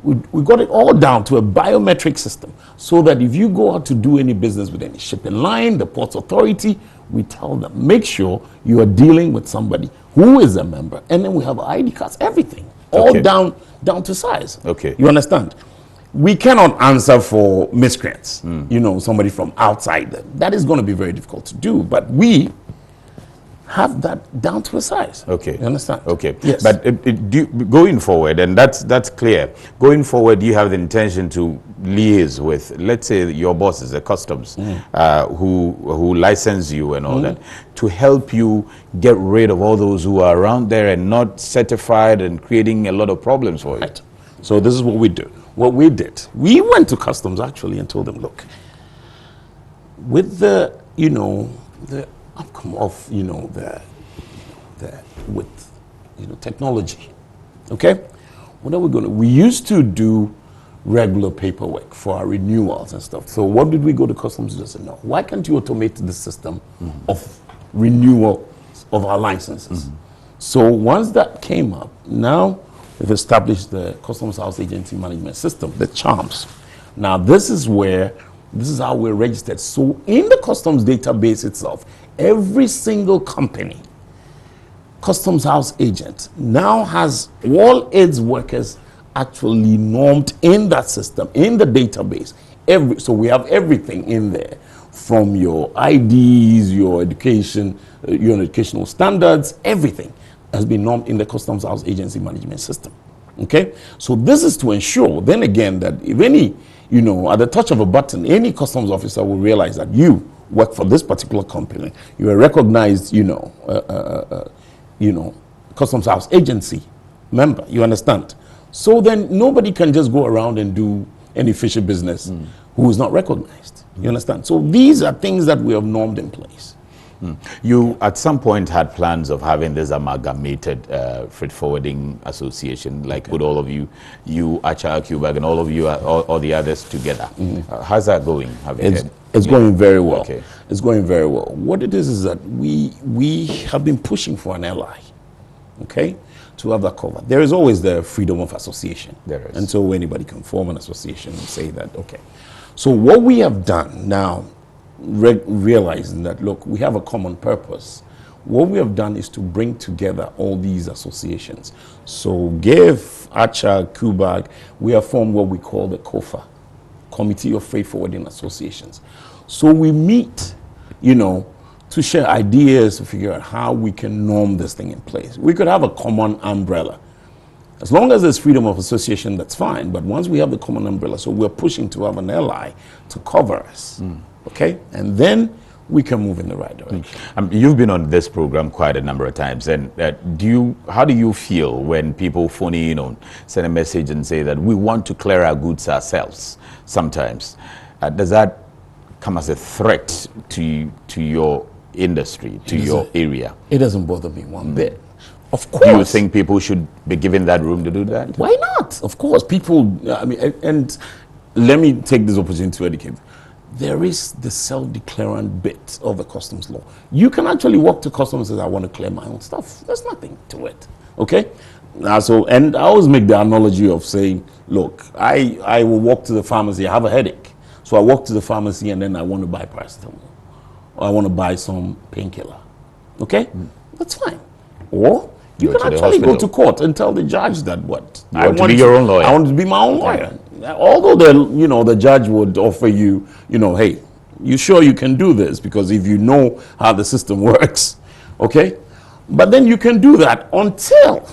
We got it all down to a biometric system so that if you go out to do any business with any shipping line, the Ports Authority, we tell them, make sure you are dealing with somebody who is a member. And then we have ID cards, everything, all down to size. Okay. You understand? We cannot answer for miscreants, somebody from outside. That is going to be very difficult to do. But we have that down to a size. Okay. You understand? Okay. Yes. But going forward, and that's clear, going forward, you have the intention to liaise with, let's say, your bosses, the customs, who license you and all that, to help you get rid of all those who are around there and not certified and creating a lot of problems for you. Right. So this is what we do. What we did, we went to customs actually and told them, look, with the, you know, the outcome of, you know, with, you know, technology, okay? What are we going to, we used to do regular paperwork for our renewals and stuff. So what did we go to customs to say, no, why can't you automate the system of renewal of our licenses? So once that came up, now we've established the Customs House Agency Management System, the CHAMS. Now this is how we're registered. So in the customs database itself, every single company, Customs House agent, now has all its workers actually normed in that system, in the database. So we have everything in there, from your IDs, your education, your educational standards, everything has been normed in the Customs House Agency Management System. Okay? So this is to ensure, then again, that if any, you know, at the touch of a button, any customs officer will realize that you work for this particular company. You are recognized, you know, Customs House Agency member. You understand? So then nobody can just go around and do any fisher business who is not recognized. You understand? So these are things that we have normed in place. You, at some point, had plans of having this amalgamated freight forwarding association, like with all of you, Achar, Kubag, and all of you, all the others together. How's that going? It's going very well. Okay. It's going very well. What it is that we have been pushing for an ally, okay, to have that cover. There is always the freedom of association. There is. And so anybody can form an association and say that, okay. So what we have done now, realizing that, look, we have a common purpose. What we have done is to bring together all these associations. So GIFF, ACHA, KUBAG, we have formed what we call the COFA, Committee of Freight Forwarding Associations. So we meet, you know, to share ideas, to figure out how we can norm this thing in place. We could have a common umbrella. As long as there's freedom of association, that's fine. But once we have the common umbrella, so we're pushing to have an ally to cover us. Okay, and then we can move in the right direction. You've been on this program quite a number of times, and how do you feel when people phone in or send a message and say that we want to clear our goods ourselves? Sometimes, does that come as a threat to your industry, to your area? It doesn't bother me one bit. Of course. Do you think people should be given that room to do that? Why not? Of course, people. I mean, and let me take this opportunity to educate. There is the self-declarant bit of the customs law. You can actually walk to customs and say, I want to clear my own stuff. There's nothing to it. Okay? And I always make the analogy of saying, look, I will walk to the pharmacy, I have a headache. So I walk to the pharmacy and then I want to buy paracetamol. Or I want to buy some painkiller. Okay? That's fine. Or you can actually go to court and tell the judge that what? I want to be your own lawyer. I want to be my own lawyer. Although the judge would offer you, hey, you sure you can do this? Because if you know how the system works, okay? But then you can do that until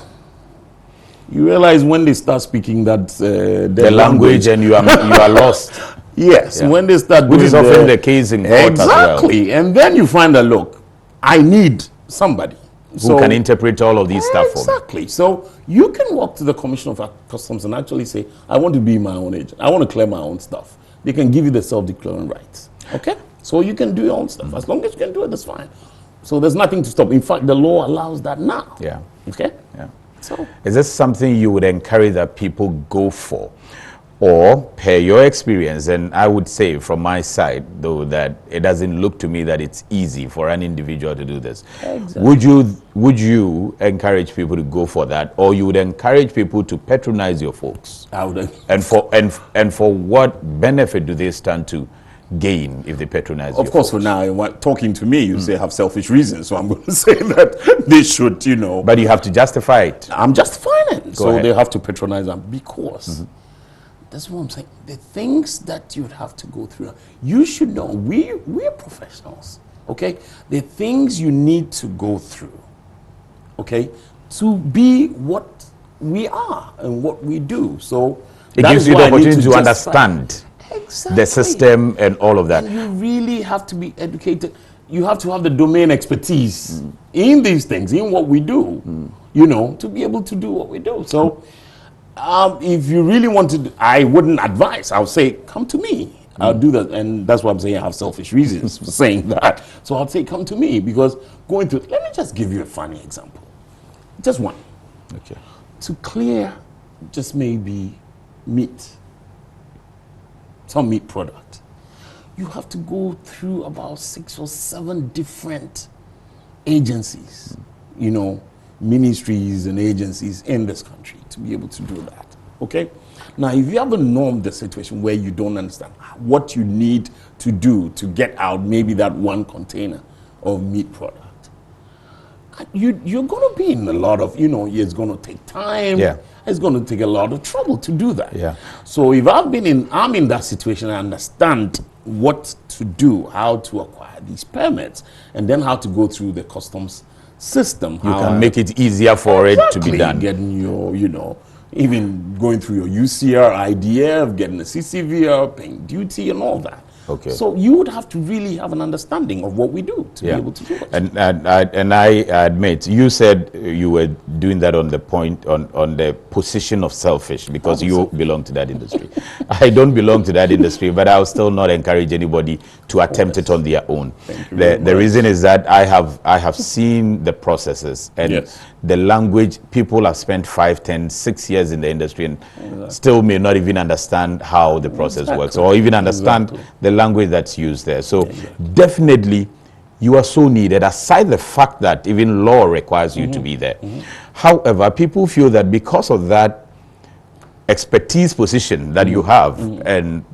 you realize when they start speaking that the language and you are lost. Yes, when they start doing which is often the case in court exactly, and then you find that, look, I need somebody who can interpret all of these stuff for me. Exactly. So you can walk to the Commission of Customs and actually say, I want to be my own agent. I want to clear my own stuff. They can give you the self-declaring rights. Okay? So you can do your own stuff. As long as you can do it, that's fine. So there's nothing to stop. In fact, the law allows that now. Yeah. Okay? Yeah. So is this something you would encourage that people go for? Or, per your experience, and I would say from my side, though, that it doesn't look to me that it's easy for an individual to do this. Exactly. Would you encourage people to go for that, or you would encourage people to patronize your folks? I would. And for what benefit do they stand to gain if they patronize you? Of course, for now, talking to me, you say have selfish reasons, so I'm going to say that they should, But you have to justify it. I'm justifying it. Go so ahead. they have to patronize them because that's what I'm saying. The things that you'd have to go through, you should know. We're professionals. Okay? The things you need to go through, okay, to be what we are and what we do. So it gives you the opportunity to understand the system and all of that. And you really have to be educated. You have to have the domain expertise in these things, in what we do, you know, to be able to do what we do. So if you really want to, I wouldn't advise. I'll say, come to me. I'll do that. And that's why I'm saying I have selfish reasons for saying that. So I'll say, come to me, because going through, let me just give you a funny example. Just one. Okay. To clear just maybe meat, some meat product, you have to go through about 6 or 7 different agencies, you know, ministries and agencies in this country to be able to do that. Okay? Now, if you haven't normed the situation where you don't understand what you need to do to get out maybe that one container of meat product, you're going to be in a lot of, you know, it's going to take time. Yeah. It's going to take a lot of trouble to do that. Yeah. So if I'm in that situation, I understand what to do, how to acquire these permits, and then how to go through the customs system. You can make it easier for it to be done. Getting your, you know, even going through your UCR, IDF, getting a CCVR, paying duty and all that. Okay. So you would have to really have an understanding of what we do to be able to do it. And I admit, you said you were doing that on the point, on the position of selfish, because you belong to that industry. I don't belong to that industry, but I'll still not encourage anybody to attempt it on their own. The reason is that I have seen the processes and the language. People have spent 5, 10, 6 years in the industry and still may not even understand how the process works, or even understand the language that's used there. So definitely you are so needed, aside the fact that even law requires you to be there. However, people feel that because of that expertise position that you have and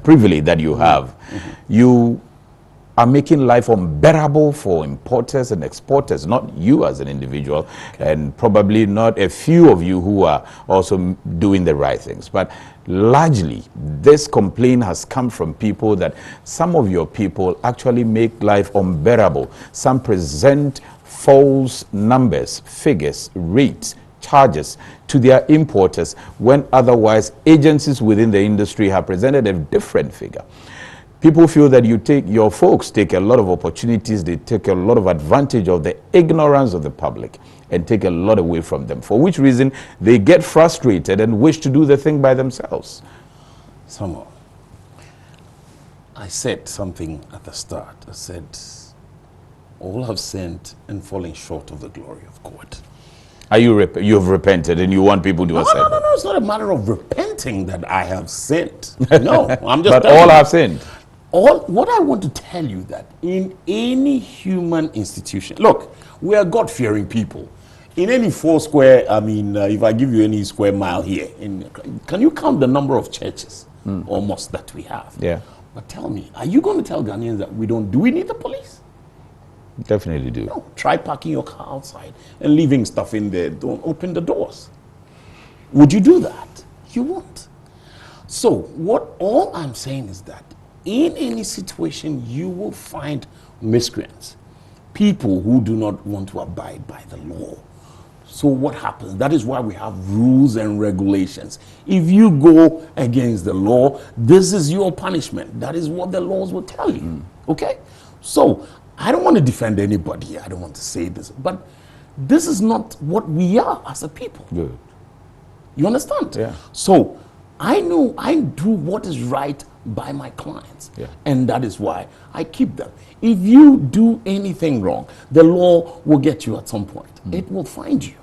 privilege that you have, you are making life unbearable for importers and exporters, not you as an individual, and probably not a few of you who are also doing the right things. But largely, this complaint has come from people that some of your people actually make life unbearable. Some present false numbers, figures, rates, charges to their importers, when otherwise agencies within the industry have presented a different figure. People feel that your folks take a lot of opportunities, they take a lot of advantage of the ignorance of the public and take a lot away from them, for which reason they get frustrated and wish to do the thing by themselves. Somehow, I said something at the start. I said, all have sinned and fallen short of the glory of God. Are you have repented and you want people to accept No, it's not a matter of repenting that I have sinned. No, I'm just but all have sinned. What I want to tell you that in any human institution, look, we are God-fearing people. In any 4 square, I mean, if I give you any square mile here, can you count the number of churches or mosques that we have? Yeah. But tell me, are you going to tell Ghanaians that do we need the police? Definitely do. No, try parking your car outside and leaving stuff in there. Don't open the doors. Would you do that? You won't. So all I'm saying is that in any situation, you will find miscreants, people who do not want to abide by the law. So what happens? That is why we have rules and regulations. If you go against the law, this is your punishment. That is what the laws will tell you. Okay? So I don't want to defend anybody. I don't want to say this, but this is not what we are as a people. Good. You understand? Yeah. So I know I do what is right by my clients, and that is why I keep them. If you do anything wrong, the law will get you at some point. It will find you.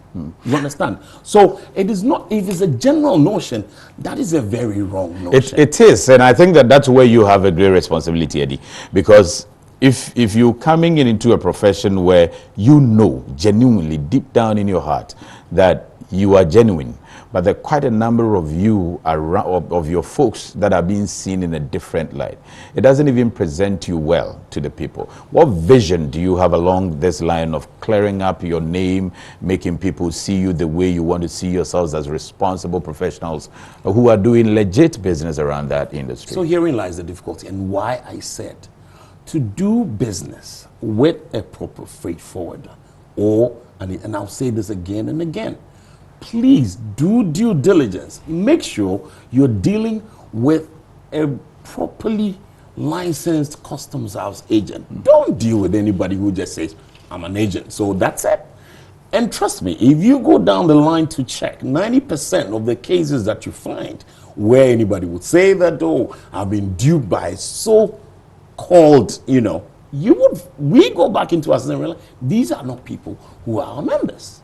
You understand? So it is not, if it's a general notion, that is a very wrong notion. It is, and I think that's where you have a great responsibility, Eddie, because if you're coming into a profession where you know genuinely deep down in your heart that you are genuine, but there are quite a number of you around, of your folks that are being seen in a different light, it doesn't even present you well to the people. What vision do you have along this line of clearing up your name, making people see you the way you want to see yourselves as responsible professionals who are doing legit business around that industry? So herein lies the difficulty, and why I said to do business with a proper freight forwarder. And I'll say this again and again, please do due diligence. Make sure you're dealing with a properly licensed customs house agent. Don't deal with anybody who just says, I'm an agent, so that's it. And trust me, if you go down the line to check, 90% of the cases that you find where anybody would say that, oh, I've been duped by so-called, we go back into us and realize these are not people who are our members.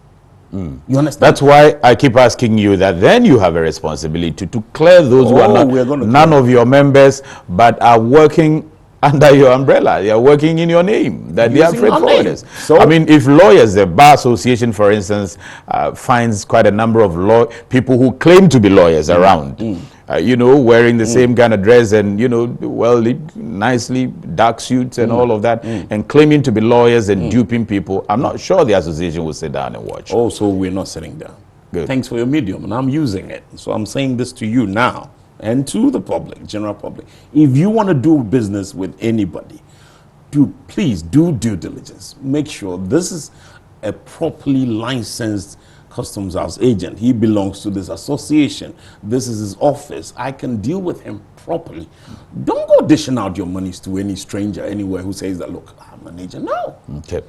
You understand? That's why I keep asking you that then you have a responsibility to clear those who are not none of your members but are working under your umbrella. They are working in your name, that they are freight forwarders. So, I mean, if lawyers, the Bar Association, for instance, finds quite a number of people who claim to be lawyers around, wearing the same kind of dress and, well, nicely, dark suits and all of that, and claiming to be lawyers and duping people, I'm not sure the association will sit down and watch. Oh, so we're not sitting down. Good. Thanks for your medium, and I'm using it. So I'm saying this to you now and to the public, general public. If you want to do business with anybody, please do due diligence. Make sure this is a properly licensed customs house agent. He belongs to this association. This is his office. I can deal with him properly. Don't go dishing out your monies to any stranger anywhere who says that, look, I'm an agent. No. Okay.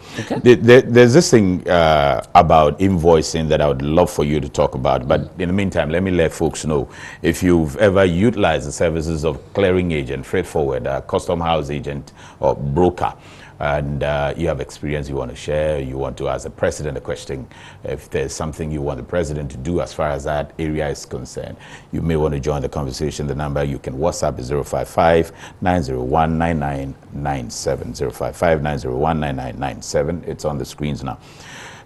There's this thing about invoicing that I would love for you to talk about. But in the meantime, let me let folks know if you've ever utilized the services of clearing agent, freight forwarder, custom house agent, or broker, and you have experience you want to share, you want to ask the president a question, if there's something you want the president to do as far as that area is concerned, you may want to join the conversation. The number you can WhatsApp is 055-901-9997, 055-901-9997. It's on the screens now.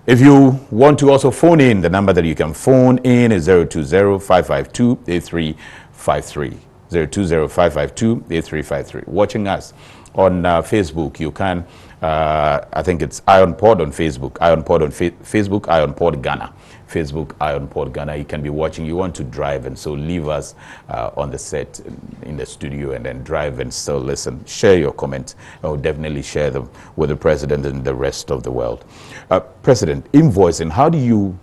If you want to also phone in, the number that you can phone in is 020-552-8353, 020-552-8353. Watching us on Facebook, you can, I think it's IronPod on Facebook, IronPod on Facebook, IronPod Ghana, Facebook, IronPod Ghana. You can be watching, you want to drive, and so leave us on the set in the studio and then drive and still listen. Share your comments. I will definitely share them with the president and the rest of the world. President, invoicing, how do you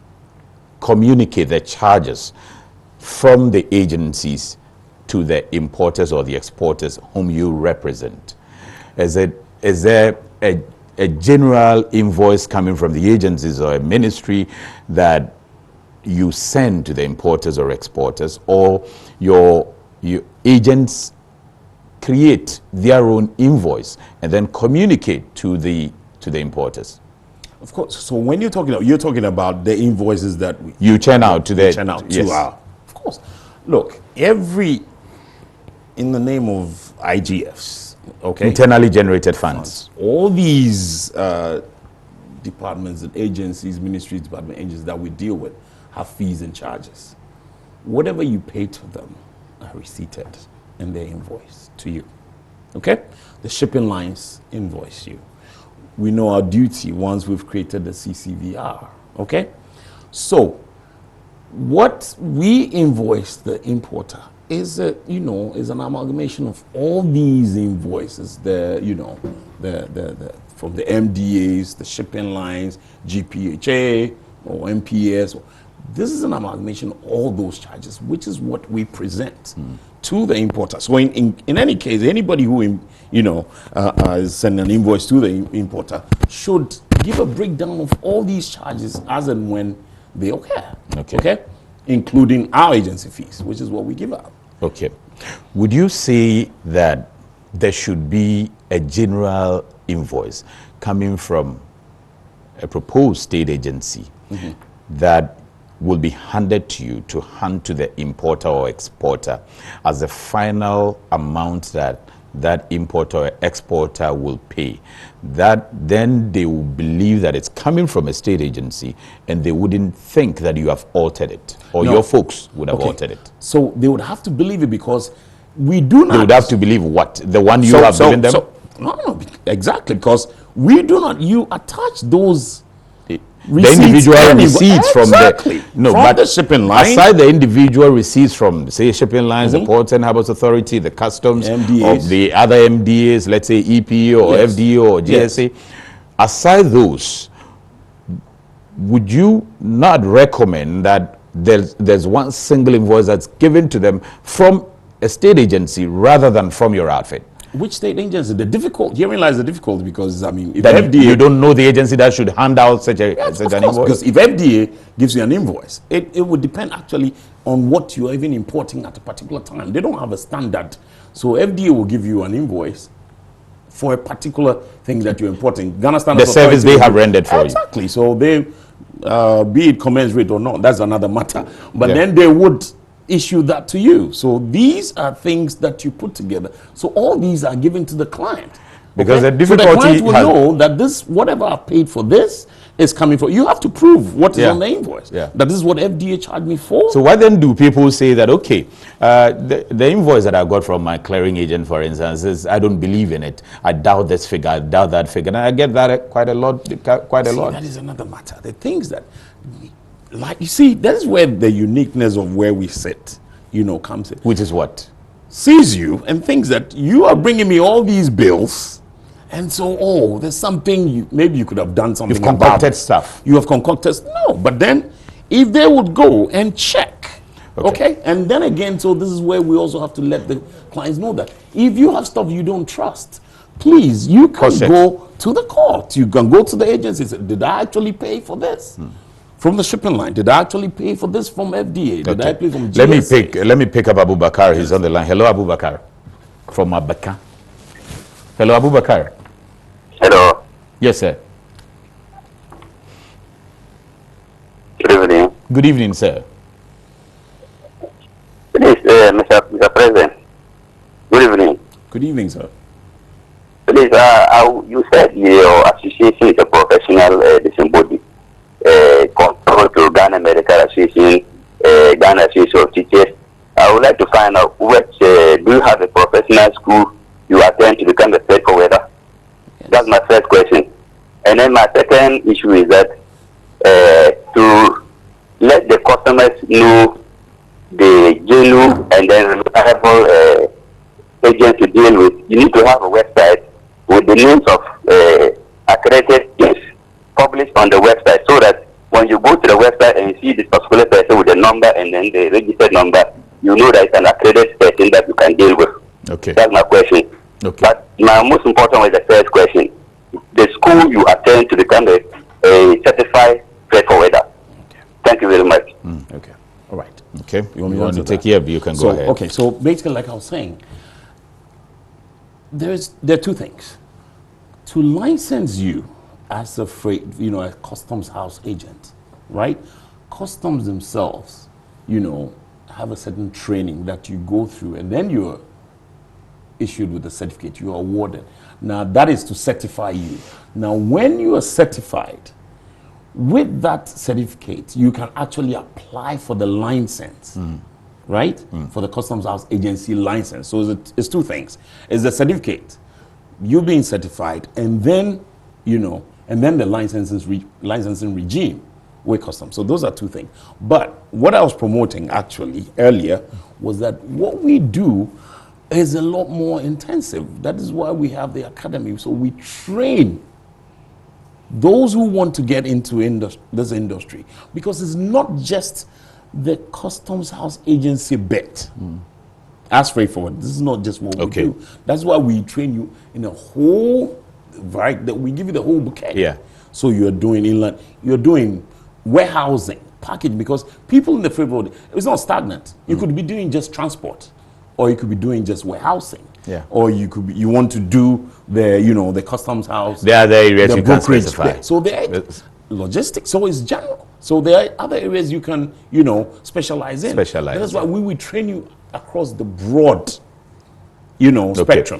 communicate the charges from the agencies to the importers or the exporters whom you represent? Is there a general invoice coming from the agencies or a ministry that you send to the importers or exporters, or your agents create their own invoice and then communicate to the importers? Of course. So when you're talking about the invoices that you churn out to the of course. Look, in the name of IGFs. Okay. Internally generated funds. All these departments and agencies, ministries, department agencies that we deal with have fees and charges. Whatever you pay to them are receipted in their invoice to you. Okay? The shipping lines invoice you. We know our duty once we've created the CCVR. Okay? So, what we invoice the importer is an amalgamation of all these invoices, from the MDAs, the shipping lines, GPHA or MPS. This is an amalgamation of all those charges, which is what we present to the importer. So in any case, anybody who is sending an invoice to the importer should give a breakdown of all these charges as and when they occur. Okay? Including our agency fees, which is what we give out. Okay. Would you say that there should be a general invoice coming from a proposed state agency that will be handed to you to hand to the importer or exporter as the final amount that importer or exporter will pay, that then they will believe that it's coming from a state agency and they wouldn't think that you have altered it, or your folks would have altered it? So they would have to believe it, because we do not. They would have to believe what? The one you have given them? No, exactly, because we do not. You attach those individual receipts from the shipping line. Aside the individual receipts from, say, shipping lines, the Ports and Harbors Authority, the customs, MDAs. of the other MDAs, let's say EPE or FDA or GSA, aside those, would you not recommend that there's one single invoice that's given to them from a state agency rather than from your outfit? Which state agency? Herein lies the difficulty, because I mean, if that FDA, you don't know the agency that should hand out such an invoice. Because if FDA gives you an invoice, it would depend actually on what you are even importing at a particular time. They don't have a standard, so FDA will give you an invoice for a particular thing that you're importing. Ghana Standards the service they have rendered for you. So they, be it commensurate or not, that's another matter. But then they would issue that to you. So these are things that you put together. So all these are given to the client. Because the difficulty so the client will know that this, whatever I paid for this, is coming from. You have to prove what is on the invoice. That this is what FDA charged me for. So why then do people say that, okay, the invoice that I got from my clearing agent, for instance, is, I don't believe in it. I doubt this figure. I doubt that figure. And I get that quite a lot. That is another matter. The things that, like, you see, that's where the uniqueness of where we sit, comes in. Which is what? Sees you and thinks that you are bringing me all these bills, and so, there's something, maybe you could have done something. You've concocted stuff. You have concocted, no, but then if they would go and check, okay, and then again, so this is where we also have to let the clients know that if you have stuff you don't trust, please, you can go to the court. You can go to the agency and say, did I actually pay for this? From the shipping line, did I actually pay for this from FDA? Did I pay from GSA? Let me pick up Abu Bakar. He's on the line. Hello, Abu Bakar. From Abaka. Hello, Abu Bakar. Hello. Yes, sir. Good evening. Good evening, sir. Please, Mr. President. Good evening. Good evening, sir. Please, you said your association is a professional body. Control to Ghana Medical Association, Ghana Association of Teachers. I would like to find out which, do you have a professional school you attend to become a state forwarder? That's my first question. And then my second issue is that to let the customers know the genuine and then reliable agents to deal with, you need to have a website with the names of accredited agents published on the website, so that when you go to the website and you see this particular person with the number and then the registered number, you know that it's an accredited person that you can deal with. Okay. That's my question. Okay. But my most important one is the first question. The school you attend to become a certified freight forwarder. Okay. Thank you very much. Okay. All right. Okay. You want to take care, you can go ahead. Okay. So basically, like I was saying, there are two things. To license you as a freight, a customs house agent, right? Customs themselves, have a certain training that you go through, and then you're issued with a certificate, you are awarded. Now that is to certify you. Now when you are certified, with that certificate, you can actually apply for the license, right? For the Customs House Agency license. So it's two things. It's the certificate, you being certified, and then, and then the licensing regime with customs. So those are two things. But what I was promoting actually earlier was that what we do is a lot more intensive. That is why we have the academy. So we train those who want to get into this industry, because it's not just the Customs House Agency bit. As straightforward. This is not just what we do. That's why we train you in a whole, right? That we give you the whole bouquet. Yeah. So you're doing inland, you're doing warehousing, packaging, because people in the freight forward, it's not stagnant. You could be doing just transport, or you could be doing just warehousing. Yeah. Or you want to do the, the customs house. There are other areas you can specify. Yeah. So there are logistics, so it's general. So there are other areas you can, specialize in. That's why we will train you across the broad, spectrum.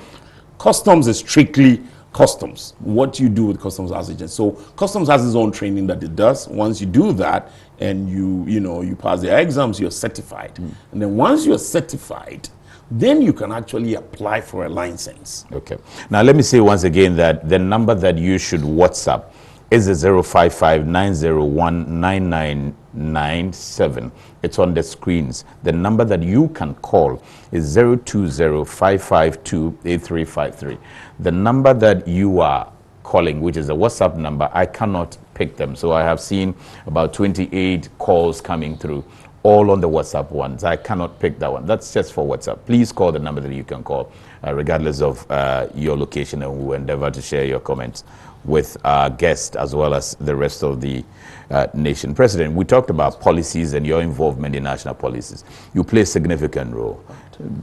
Customs is strictly customs. What you do with customs house agents. So customs has its own training that it does. Once you do that and you pass the exams, you're certified. And then once you're certified, then you can actually apply for a license. Okay. Now let me say once again that the number that you should WhatsApp is the 055-901-9997. It's on the screens. The number that you can call is 020-552-8353. The number that you are calling, which is a WhatsApp number, I cannot pick them. So I have seen about 28 calls coming through, all on the WhatsApp ones. I cannot pick that one. That's just for WhatsApp. Please call the number that you can call, regardless of your location, and we will endeavor to share your comments with our guest as well as the rest of the nation. President, we talked about policies and your involvement in national policies. You play a significant role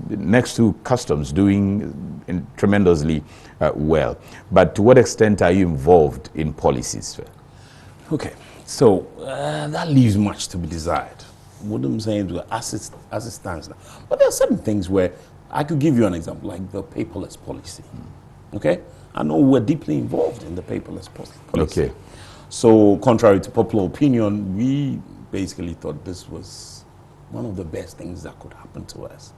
next to customs, doing tremendously well. But to what extent are you involved in policies? Okay, so that leaves much to be desired. What I'm saying is, as it stands now. But there are certain things where I could give you an example, like the paperless policy. Okay? I know we're deeply involved in the paperless policy. Okay. So, contrary to popular opinion, we basically thought this was one of the best things that could happen to us.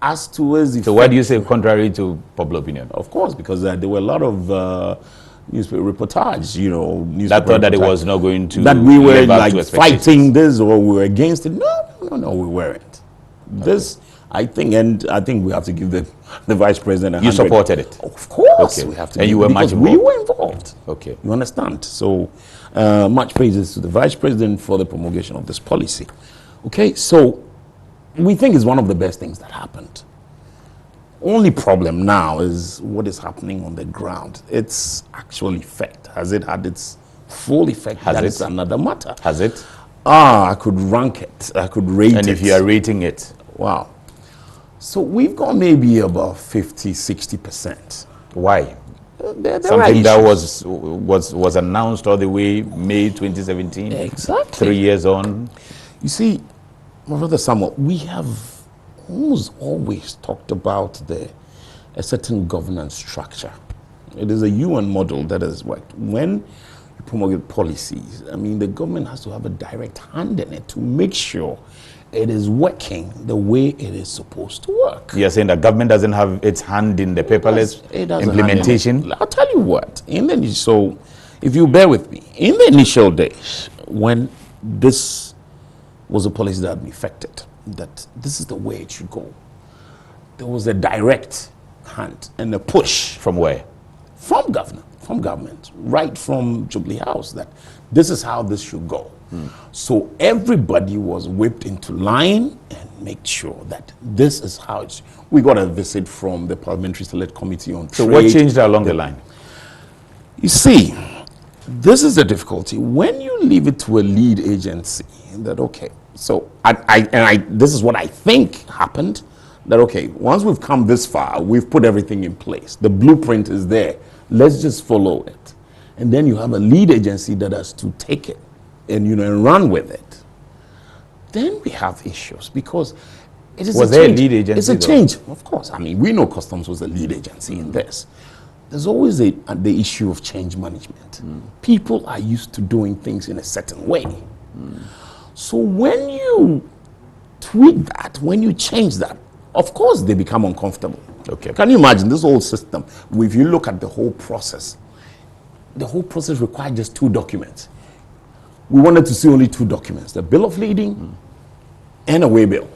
As to us, so why do you say contrary to popular opinion? Of course, because there were a lot of newspaper reportage, you know, that thought that it was not going to, that we were like fighting this or we were against it. No, we weren't. This, I think we have to give the vice president. You supported it, of course. Okay. We have to, and you were much involved. We were involved. Okay, you understand. So, much praises to the vice president for the promulgation of this policy. Okay, so we think it's one of the best things that happened. Only problem now is what is happening on the ground. Its actual effect. Has it had its full effect? That is another matter. Has it? I could rank it. I could rate it. And if you are rating it? Wow. So we've got maybe about 50-60%. Why? Something that was announced all the way May 2017. Exactly. 3 years on. You see, my brother Samuel, we have almost always talked about a certain governance structure. It is a UN model that has worked. When you promulgate policies, I mean, the government has to have a direct hand in it to make sure it is working the way it is supposed to work. You're saying the government doesn't have its hand in the paperless implementation? I'll tell you what. So, if you bear with me, in the initial days, when this was a policy that had been effected, that this is the way it should go, there was a direct hand and a push. From where? From government, right from Jubilee House, that this is how this should go. So everybody was whipped into line and made sure that this is how it's. We got a visit from the Parliamentary Select Committee on Trade. So what changed along the line? You see, this is the difficulty. When you leave it to a lead agency, that okay, so this is what I think happened, that okay, once we've come this far, we've put everything in place. The blueprint is there. Let's just follow it. And then you have a lead agency that has to take it and run with it. Then we have issues because it is was there a lead agency? It's a change, of course. I mean, we know customs was a lead agency in this. There's always the issue of change management. People are used to doing things in a certain way. So when you tweak that, when you change that, of course they become uncomfortable. Okay. Can you imagine this whole system? If you look at the whole process required just 2 documents. We wanted to see only 2 documents, the bill of lading and a way bill,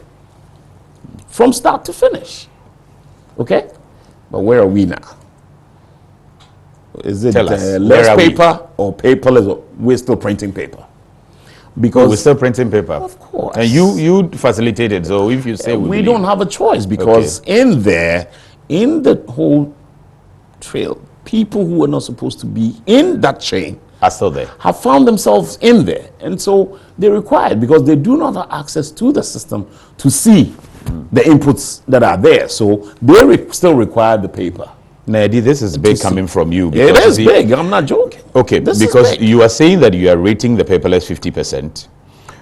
from start to finish. Okay? But where are we now? Is it less paper or paperless? Or we're still printing paper. Because we're still printing paper. Of course. And you facilitated, so if you say we don't have a choice, because in the whole trail, people who are not supposed to be in that chain are still there, have found themselves in there, and so they're required, because they do not have access to the system to see the inputs that are there, so they still require the paper. Nadi, this is big coming from you. It is big, I'm not joking. Okay, because you are saying that you are rating the paperless 50%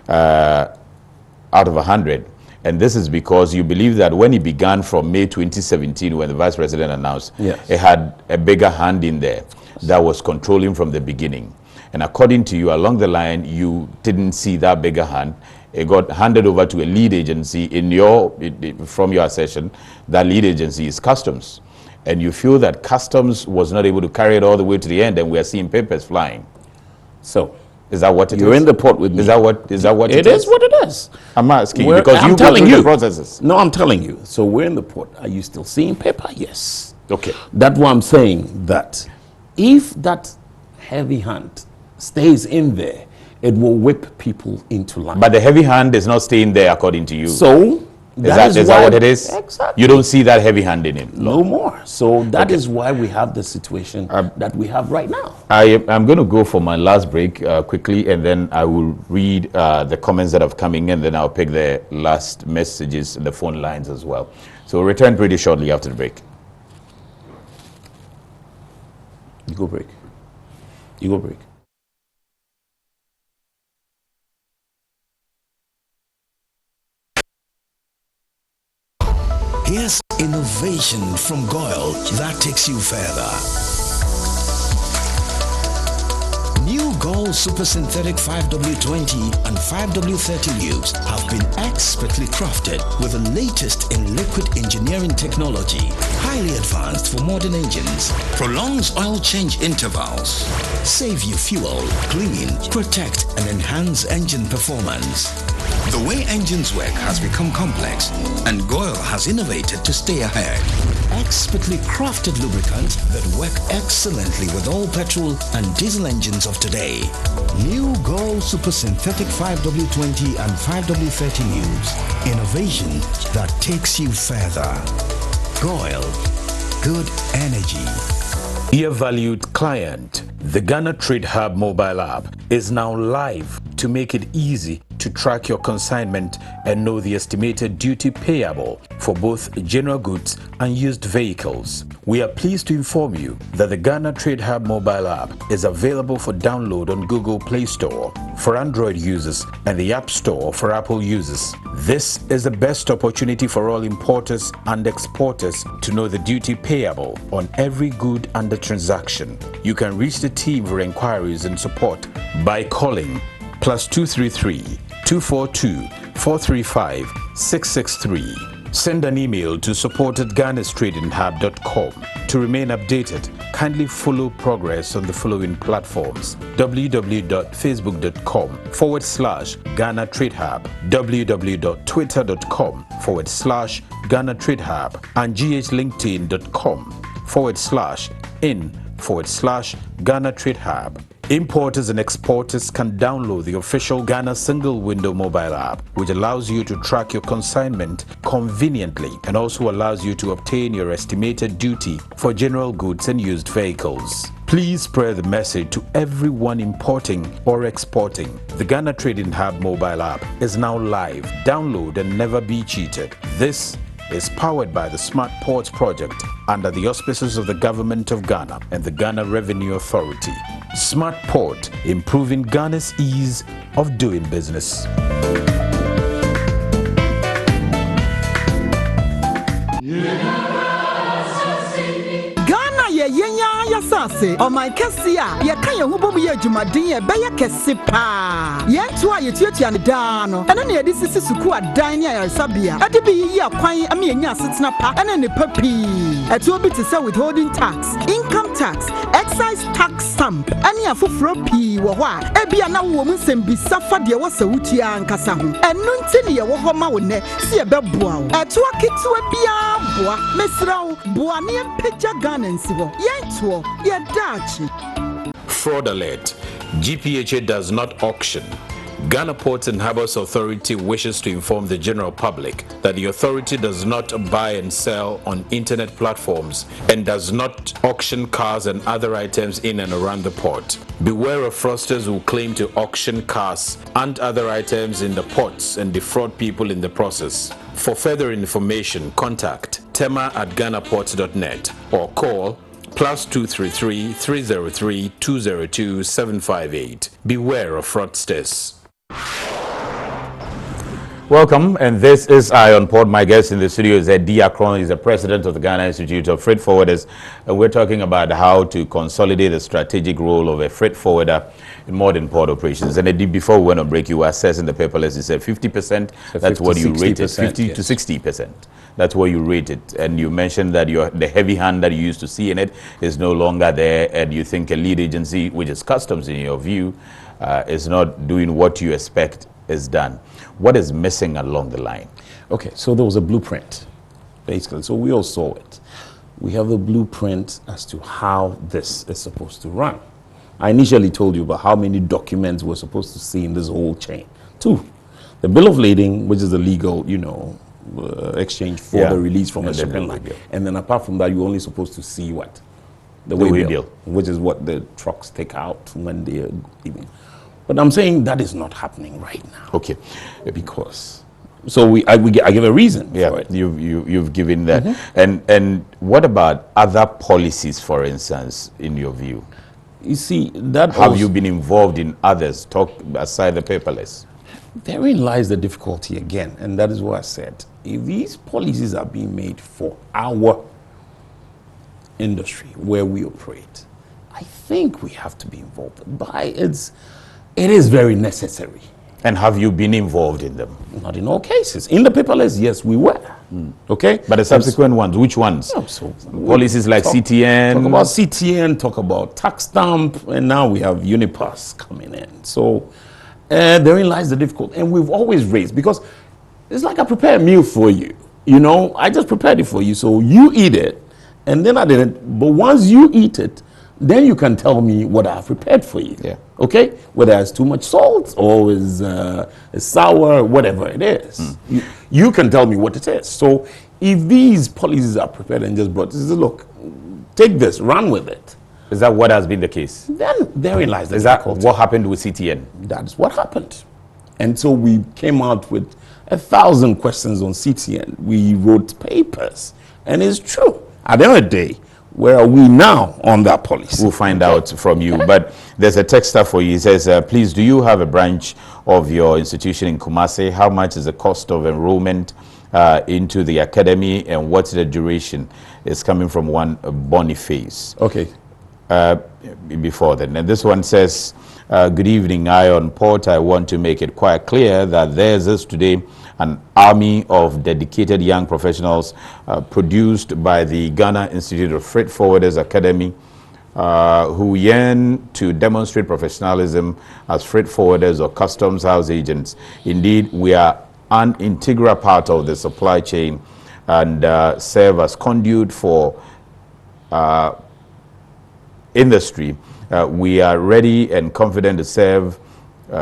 out of 100, and this is because you believe that when it began from May 2017, when the vice president announced, it had a bigger hand in there that was controlling from the beginning. And according to you, along the line, you didn't see that bigger hand. It got handed over to a lead agency. From your assertion, that lead agency is customs. and you feel that customs was not able to carry it all the way to the end, and we are seeing papers flying. So is that what it is? You're in the port with me. Is that what it is? It is what it is. I'm asking you We're, because I'm you go telling through you the processes. No, I'm telling you. So we're in the port. Are you still seeing paper? Yes. Okay. That's why I'm saying that if that heavy hand stays in there, it will whip people into line. But the heavy hand is not staying there according to you. So is that what it is? Exactly. You don't see that heavy hand in it? No more. So that is why we have the situation that we have right now. I'm going to go for my last break quickly, and then I will read the comments that have come in, and then I'll pick the last messages in the phone lines as well. So we'll return pretty shortly after the break. You go break. You go break. Here's innovation from GOIL that takes you further. New GOIL Super Synthetic 5W20 and 5W30 lubes have been expertly crafted with the latest in liquid engineering technology, highly advanced for modern engines, prolongs oil change intervals, save you fuel, clean, protect and enhance engine performance. The way engines work has become complex, and GOIL has innovated to stay ahead. Expertly crafted lubricants that work excellently with all petrol and diesel engines of today. New GOIL Super Synthetic 5W20 and 5W30 lubes. Innovation that takes you further. GOIL. Good energy. Dear valued client, the Ghana Trade Hub mobile app is now live to make it easy to track your consignment and know the estimated duty payable for both general goods and used vehicles. We are pleased to inform you that the Ghana Trade Hub mobile app is available for download on Google Play Store for Android users and the App Store for Apple users. This is the best opportunity for all importers and exporters to know the duty payable on every good under transaction. You can reach the team for inquiries and support by calling +233 242 435 663. Send an email to support@ghanastradinghub.com. To remain updated, kindly follow progress on the following platforms: www.facebook.com/Ghana Trade Hub, www.twitter.com/Ghana Trade Hub, and ghlinkedin.com/in/Ghana Trade Hub. Importers and exporters can download the official Ghana Single Window mobile app, which allows you to track your consignment conveniently and also allows you to obtain your estimated duty for general goods and used vehicles. Please spread the message to everyone importing or exporting. The Ghana Trading Hub mobile app is now live. Download and never be cheated. This is powered by the Smart Ports project under the auspices of the Government of Ghana and the Ghana Revenue Authority. Smart Port, improving Ghana's ease of doing business. Sase o my kesia ye kan ye hubom ye adwumaden ye beye kese pa ye nto a ye tuatua ne daa no ene ne yedi sisi suku adan ne ayaresabia ade bi yi akwan am ye nya asetena pa ene ne papi eto obi te say withholding tax, income tax, excise tax stamp ene afoforo pi wo ho a ebia na wo mu nsem bi safa de wo sawutua nkasa ho enu nti ne ye wo ho ma wo ne se ye beboa wo eto aketewa bia boa mesrawo boa ne pagya Ghana nsi ho ye nto Fraud alert. GPHA does not auction. Ghana Ports and Harbours Authority wishes to inform the general public that the authority does not buy and sell on internet platforms and does not auction cars and other items in and around the port. Beware of fraudsters who claim to auction cars and other items in the ports and defraud people in the process. For further information, contact tema@ghanaports.net or call +233 303 202 758. Beware of fraudsters. Welcome, and this is Ion Port. My guest in the studio is Eddie Akron. He's the president of the Ghana Institute of Freight Forwarders. And we're talking about how to consolidate the strategic role of a freight forwarder in modern port operations. And before we went on break, you were assessing the paperless. You said 50%. That's what you rated. 50 to 60%. That's what you rated. And you mentioned that the heavy hand that you used to see in it is no longer there, and you think a lead agency, which is customs in your view, is not doing what you expect is done. What is missing along the line? Okay, so there was a blueprint, basically. So we all saw it. We have a blueprint as to how this is supposed to run. I initially told you about how many documents we're supposed to see in this whole chain. 2, the bill of lading, which is the legal, exchange for the release from a shipping line. And then apart from that, you're only supposed to see what? The way bill, which is what the trucks take out when they're leaving. But I'm saying that is not happening right now. Okay. Because, so I give a reason for it. You've given that. And what about other policies, for instance, in your view? You see, that have you been involved in others? Talk aside the paperless. Therein lies the difficulty again, and that is what I said. If these policies are being made for our industry where we operate, I think we have to be involved. It is very necessary. And have you been involved in them? Not in all cases. In the paperless, yes, we were. Okay? But the subsequent ones, which ones? Policies like CTN? Talk about CTN, talk about tax stamp, and now we have Unipass coming in. So therein lies the difficulty. And we've always raised, because it's like I prepare a meal for you. I just prepared it for you, so you eat it, and then I didn't. But once you eat it, then you can tell me what I've prepared for you. Yeah. Okay? Whether it's too much salt or is sour, whatever it is. You can tell me what it is. So if these policies are prepared and just brought, look, take this, run with it. Is that what has been the case? Then therein lies the difficulty. Is that what happened with CTN? That's what happened. And so we came out with 1,000 questions on CTN. We wrote papers. And it's true. At the end of the day, where are we now on that policy? We'll find out from you. But there's a texter for you. He says, please, do you have a branch of your institution in Kumasi? How much is the cost of enrollment into the academy, and what's the duration? It's coming from one Boniface. Okay. Before then. And this one says, good evening, Ion Port. I want to make it quite clear that there's this today an army of dedicated young professionals produced by the Ghana Institute of Freight Forwarders Academy who yearn to demonstrate professionalism as freight forwarders or customs house agents. Indeed, we are an integral part of the supply chain and serve as conduit for industry. We are ready and confident to serve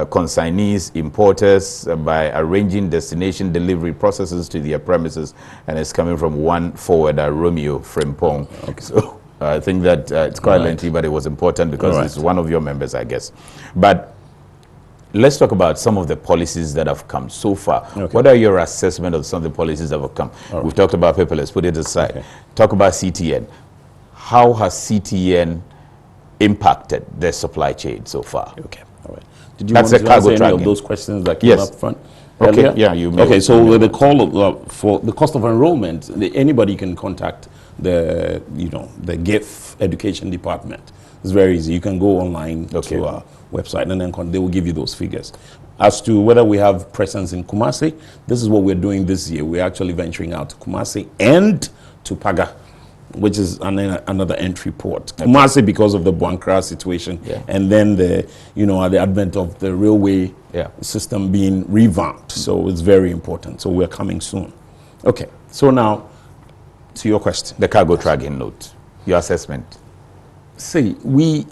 consignees, importers by arranging destination delivery processes to their premises, and it's coming from one forwarder, Romeo Frimpong. Okay. So I think that it's quite lengthy, but it was important because it's one of your members, I guess. But let's talk about some of the policies that have come so far. Okay. What are your assessment of some of the policies that have come? We've talked about paperless, put it aside. Okay. Talk about CTN. How has CTN impacted the supply chain so far? Okay, all right. Did you want to answer any of those questions that came up front? Okay, yeah, you may. Okay, so with the call for the cost of enrollment, anybody can contact the GIFF education department. It's very easy. You can go online to our website, and then they will give you those figures. As to whether we have presence in Kumasi, this is what we're doing this year. We're actually venturing out to Kumasi and to Paga, which is another entry port. Kumasi because of the Buankra situation, and then the advent of the railway system being revamped. So it's very important. So we're coming soon. Okay. So now to your question, the cargo tracking note, your assessment. See, we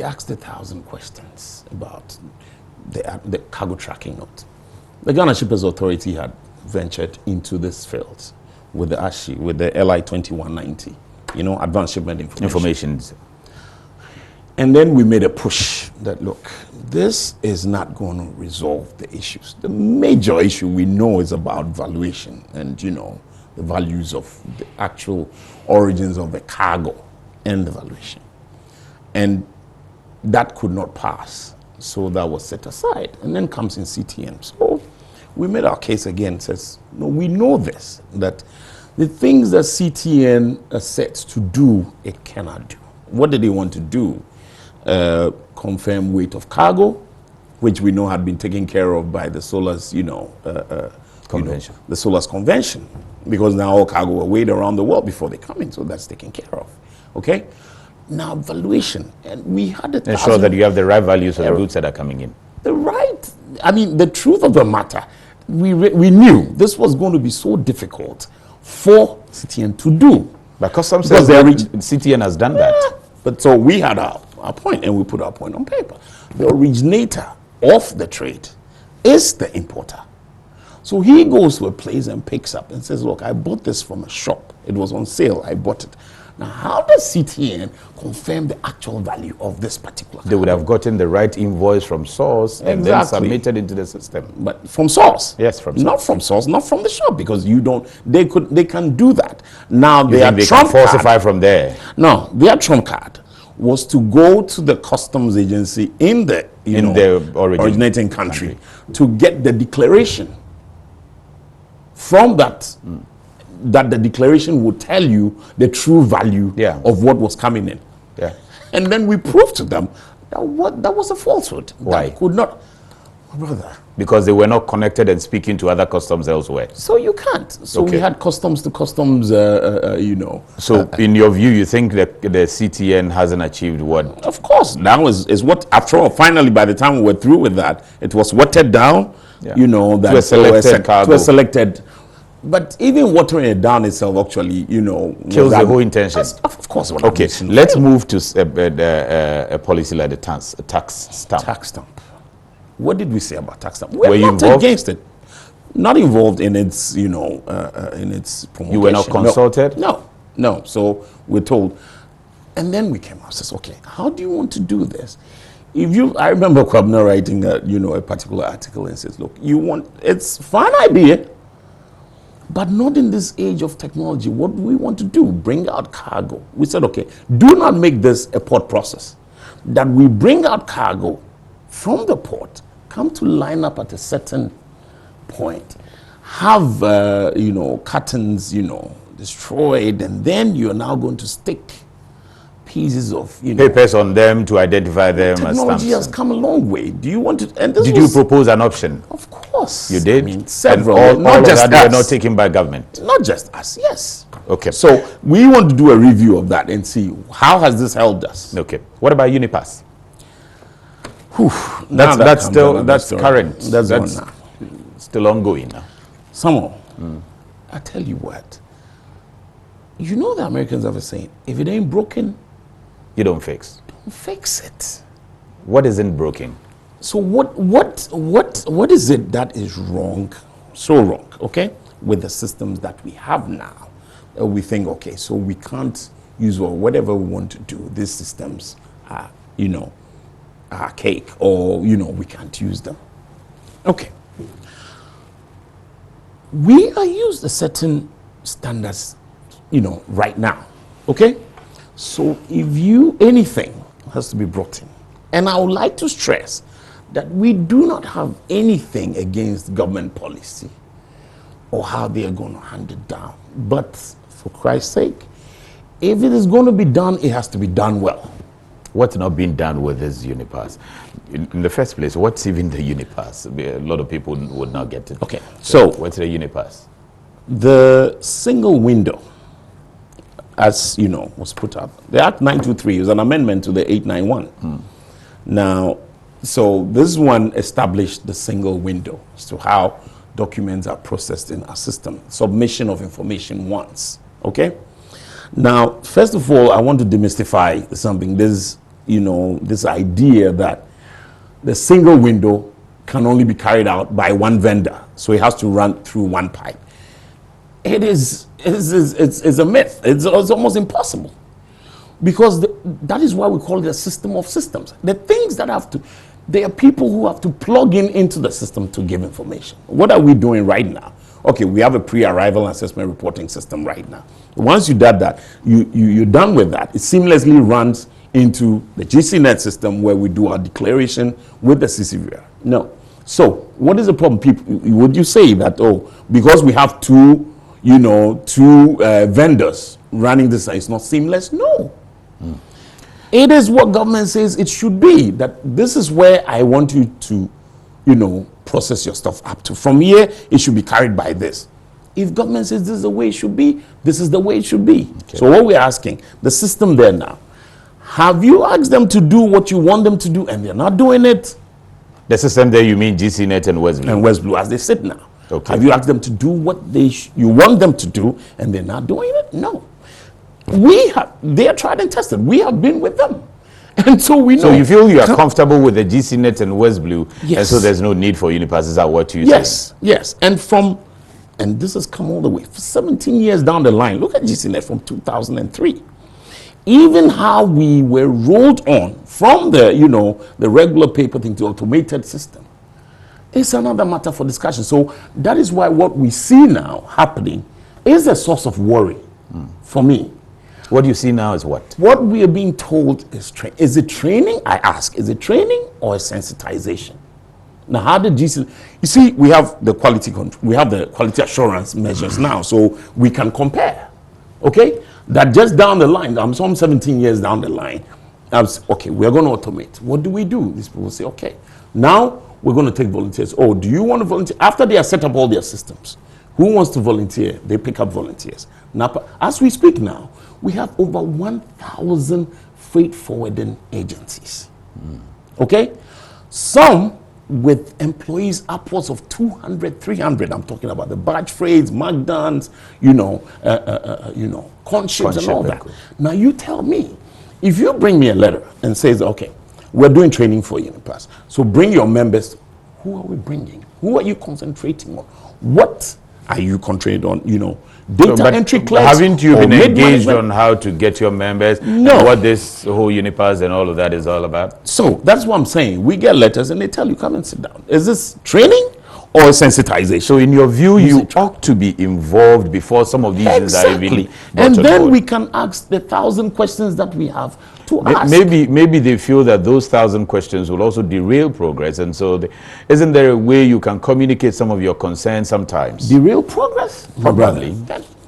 asked 1,000 questions about the cargo tracking note. The Ghana Shippers Authority had ventured into this field with the ASHI, with the LI 2190, advanced shipment information. And then we made a push that, look, this is not going to resolve the issues. The major issue we know is about valuation and, the values of the actual origins of the cargo and the valuation. And that could not pass. So that was set aside. And then comes in CTN. So we made our case again, says, no, we know this, that the things that CTN sets to do, it cannot do. What do they want to do? confirmed weight of cargo, which we know had been taken care of by the SOLAS, convention. The SOLAS convention, because now all cargo were weighed around the world before they come in, so that's taken care of. Okay? Now, valuation, and we had a ensure that you have the right values of the goods that are coming in. The truth of the matter, we knew this was going to be so difficult for CTN to do. But customs says that CTN has done that. But so we had our point, and we put our point on paper. The originator of the trade is the importer. So he goes to a place and picks up and says, look, I bought this from a shop. It was on sale. I bought it. Now, how does CTN confirm the actual value of this particular? They would have gotten the right invoice from source and then submitted into the system. But from source? Yes, from source. Not from source, not from the shop, because you don't. They can do that. Now they can falsify from there. No, their trump card was to go to the customs agency in the originating country to get the declaration. From that. That the declaration would tell you the true value of what was coming in. Yeah. And then we proved to them that was a falsehood. Why? That could not, brother. Because they were not connected and speaking to other customs elsewhere. So you can't. So we had customs to customs, So in your view, you think that the CTN hasn't achieved what? Of course. Now is what, after all, finally, by the time we were through with that, it was watered down, that to a selected cargo. To a selected. But even watering it down itself actually, kills the whole intention. Of course. Okay, let's move to a policy like the tax stamp. Tax stamp. What did we say about tax stamp? We're not against it. Not involved in its, in its promotion. You were not consulted? No. So we're told. And then we came out and says, okay, how do you want to do this? I remember Kwabna writing a particular article and says, look, it's a fine idea, but not in this age of technology. What do we want to do? Bring out cargo. We said, okay, do not make this a port process. That we bring out cargo from the port, come to line up at a certain point, have, cartons, destroyed, and then you're now going to stick pieces of, papers on them to identify them as stamps. Technology has come a long way. Do you want to? And did you propose an option? Of course. You did? I mean, several. And all just that were not taken by government? Not just us, yes. Okay. So we want to do a review of that and see how has this helped us. Okay. What about Unipass? That's current. That's still ongoing now. Somehow, I tell you what. You know the Americans have a saying, if it ain't broken, you don't fix. Don't fix it. What isn't broken? So what is it that is wrong, so wrong, okay, with the systems that we have now? We think, okay, so we can't use whatever we want to do. These systems are, archaic, or, we can't use them. Okay. We are used to certain standards, right now, okay? So if anything has to be brought in. And I would like to stress that we do not have anything against government policy or how they are going to hand it down. But for Christ's sake, if it is going to be done, it has to be done well. What's not being done with this Unipass? In the first place, what's even the Unipass? A lot of people would not get it. Okay, so what's the Unipass? The single window, as was put up. The Act 923 was an amendment to the 891. Now, so this one established the single window as to how documents are processed in our system. Submission of information once. Okay? Now, first of all, I want to demystify something. This, this idea that the single window can only be carried out by one vendor. So it has to run through one pipe. It's a myth. It's almost impossible. Because that is why we call it a system of systems. The things that there are people who have to plug into the system to give information. What are we doing right now? Okay, we have a pre-arrival assessment reporting system right now. Once you did that, you're done with that. It seamlessly runs into the GCNet system where we do our declaration with the CCVR. No. So what is the problem? Would you say that, because we have two vendors running this, it's not seamless? No. It is what government says it should be, that this is where I want you to, you know, process your stuff up to. From here, it should be carried by this. If government says this is the way it should be, this is the way it should be. Okay. So what we're asking, the system there now, have you asked them to do what you want them to do and they're not doing it? The system there, you mean GCNet and West Blue? And West Blue, as they sit now. Okay. Have you asked them to do what you want them to do and they're not doing it? No. They are tried and tested. We have been with them. And so we know. So you feel you are comfortable with the GCNet and West Blue, yes. And so there's no need for Unipass. Is that what you say? Yes, yes. And this has come all the way for 17 years down the line. Look at GCNet from 2003. Even how we were rolled on from the, you know, the regular paper thing to automated system. It's another matter for discussion. So that is why what we see now happening is a source of worry for me. What you see now is what? What we are being told is it training? I ask, is it training or sensitization? Now, how did GC? You see, we have the quality control, we have the quality assurance measures now, so we can compare. Okay, that just down the line, I'm some 17 years down the line. Okay, we're going to automate. What do we do? These people say, okay, now we're going to take volunteers. Oh, do you want to volunteer? After they have set up all their systems, who wants to volunteer? They pick up volunteers. Now, as we speak now, we have over 1,000 freight forwarding agencies. Okay? Some with employees upwards of 200, 300. I'm talking about the barge freights, Magdans, conships and all that. Now you tell me, if you bring me a letter and says, okay, we're doing training for Unipass, so bring your members, who are we bringing? Who are you concentrating on? What are you concentrating on, data entry clerks? Haven't you been engaged on how to get your members? No. And what this whole Unipass and all of that is all about? So that's what I'm saying. We get letters and they tell you, come and sit down. Is this training or sensitization? So in your view, you ought to be involved before some of these things are really and then we can ask the 1,000 questions that we have to ask. Maybe they feel that those 1,000 questions will also derail progress, and so isn't there a way you can communicate some of your concerns sometimes? Derail progress? Probably.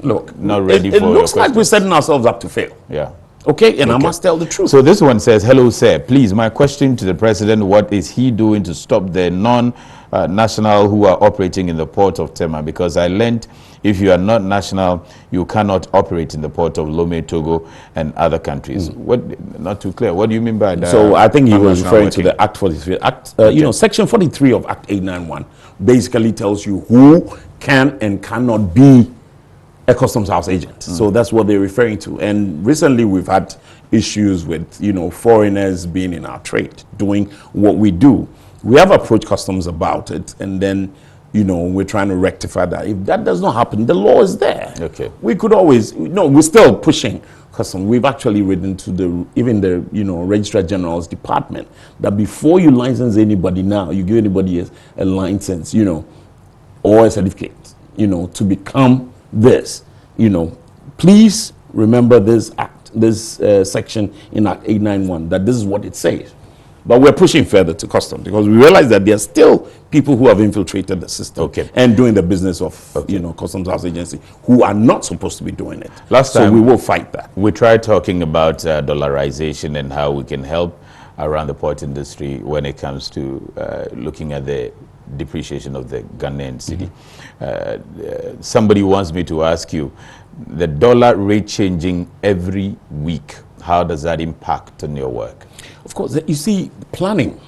Look, not ready for it looks like we're setting ourselves up to fail. Yeah. Okay, and I must tell the truth. So this one says, hello, sir. Please, my question to the president, what is he doing to stop the non-national who are operating in the port of Tema? Because I learned if you are not national, you cannot operate in the port of Lome, Togo, and other countries. Not too clear. What do you mean by that? So I think he was referring to the Act 43. Section 43 of Act 891 basically tells you who can and cannot be a customs house agent. So that's what they're referring to. And recently we've had issues with, foreigners being in our trade, doing what we do. We have approached customs about it, and then, we're trying to rectify that. If that does not happen, the law is there. Okay. We could always, we're still pushing customs. We've actually written to even the Registrar General's department that before you license anybody now, you give anybody a license, or a certificate, to become this, please remember this act, this section in Act 891, that this is what it says. But we're pushing further to customs because we realize that there are still people who have infiltrated the system and doing the business of, customs house agency who are not supposed to be doing it. So we will fight that. We tried talking about dollarization and how we can help around the port industry when it comes to looking at the depreciation of the Ghanaian cedi. Somebody wants me to ask you, the dollar rate changing every week, how does that impact on your work? Of course, you see, planning,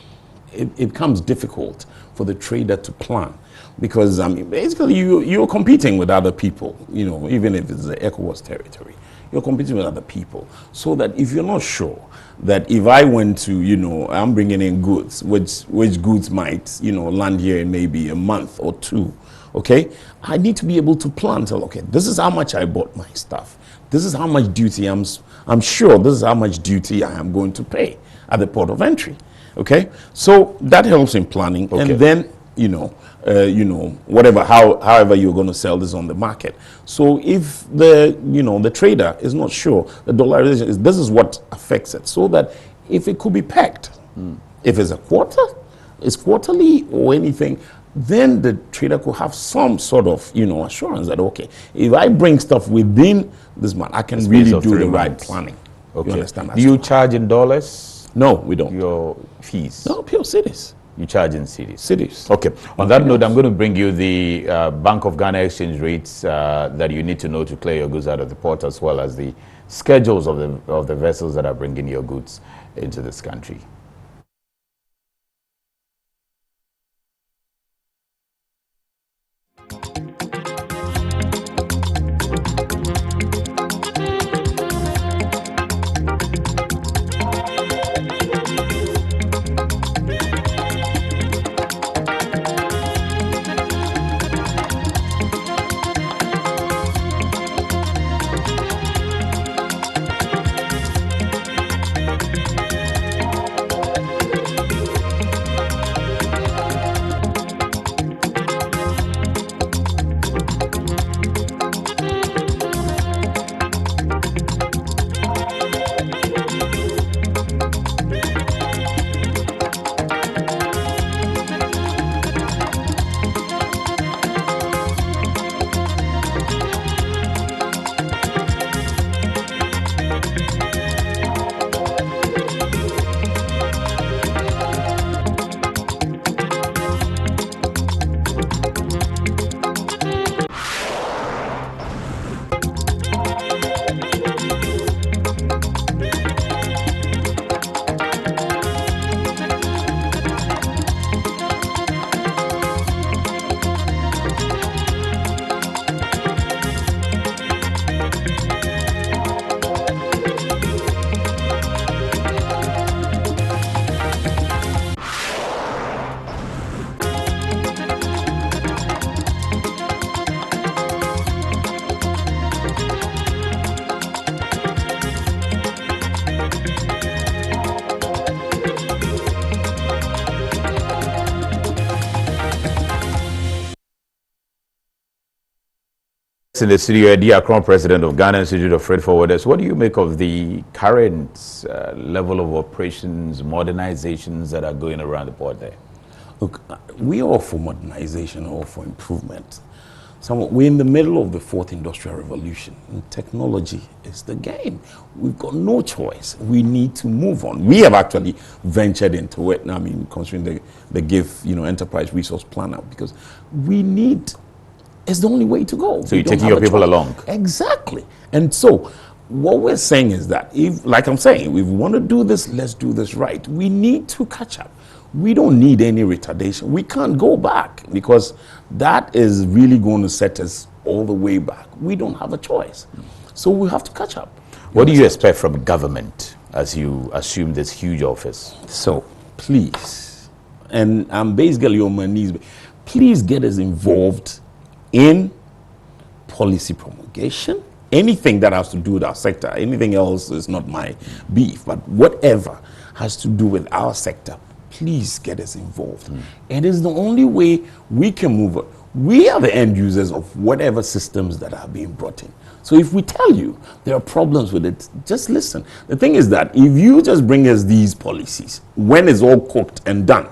it becomes difficult for the trader to plan because, basically you're competing with other people, even if it's the ECOWAS territory, you're competing with other people. So that if you're not sure that if I went to, I'm bringing in goods, which goods might, land here in maybe a month or two, okay? I need to be able to plan, tell, okay, this is how much I bought my stuff. This is how much duty I'm sure this is how much duty I am going to pay at the port of entry, okay? So that helps in planning, and then, however you're going to sell this on the market. So if the trader is not sure, the dollarization this is what affects it, so that if it could be pegged, if it's a quarter, it's quarterly or anything, then the trader could have some sort of, assurance that, okay, if I bring stuff within this month, I can really do the right planning. Okay. You understand? Do you charge in dollars? No, we don't. Your fees? No, pure cities. You charge in cities? Cities. Okay. On that note, I'm going to bring you the Bank of Ghana exchange rates that you need to know to clear your goods out of the port, as well as the schedules of the vessels that are bringing your goods into this country. In the studio, dear Crown President of Ghana Institute of Freight Forwarders, what do you make of the current level of operations, modernizations that are going around the port there? Look, we are for modernization or for improvement. We're in the middle of the fourth industrial revolution, and technology is the game. We've got no choice. We need to move on. We have actually ventured into it. I mean, considering the GIFF, enterprise resource planner, because we need. It's the only way to go. So you're taking your people along. Exactly. And so what we're saying is that, if, like I'm saying, if we want to do this, let's do this right. We need to catch up. We don't need any retardation. We can't go back, because that is really going to set us all the way back. We don't have a choice. So we have to catch up. What do you expect from government as you assume this huge office? So please, and I'm basically on my knees, please get us involved in policy promulgation, anything that has to do with our sector. Anything else is not my beef, but whatever has to do with our sector, please get us involved. It is the only way we can move it. We are the end users of whatever systems that are being brought in. So if we tell you there are problems with it, just listen. The thing is that if you just bring us these policies, when it's all cooked and done,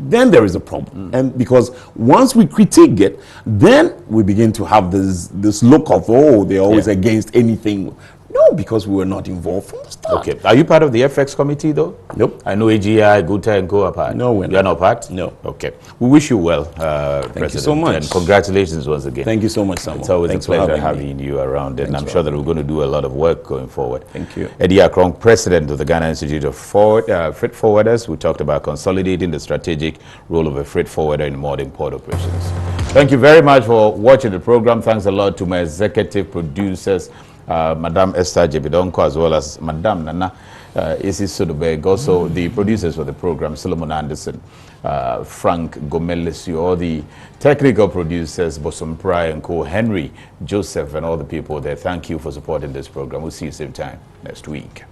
then there is a problem. And because once we critique it, then we begin to have this look of, oh, they're always against anything. No, because we were not involved from the start. Okay. Are you part of the FX committee, though? Nope. I know AGI, GUTA, and Co are part. No, we're not. You're not part? No. Okay. We wish you well, Thank you so much. And congratulations once again. Thank you so much, Samuel. It's always Thanks a pleasure for having you around, and I'm sure that we're going to do a lot of work going forward. Thank you. Eddie Akrong, President of the Ghana Institute of Freight Forwarders. We talked about consolidating the strategic role of a freight forwarder in modern port operations. Thank you very much for watching the program. Thanks a lot to my executive producers, Madame Esther Jebidonko, as well as Madame Nana Isis Sodobeg, also the producers for the program, Solomon Anderson, Frank Gomelesio, all the technical producers, Bosom Pry and Co, Henry, Joseph, and all the people there. Thank you for supporting this program. We'll see you same time next week.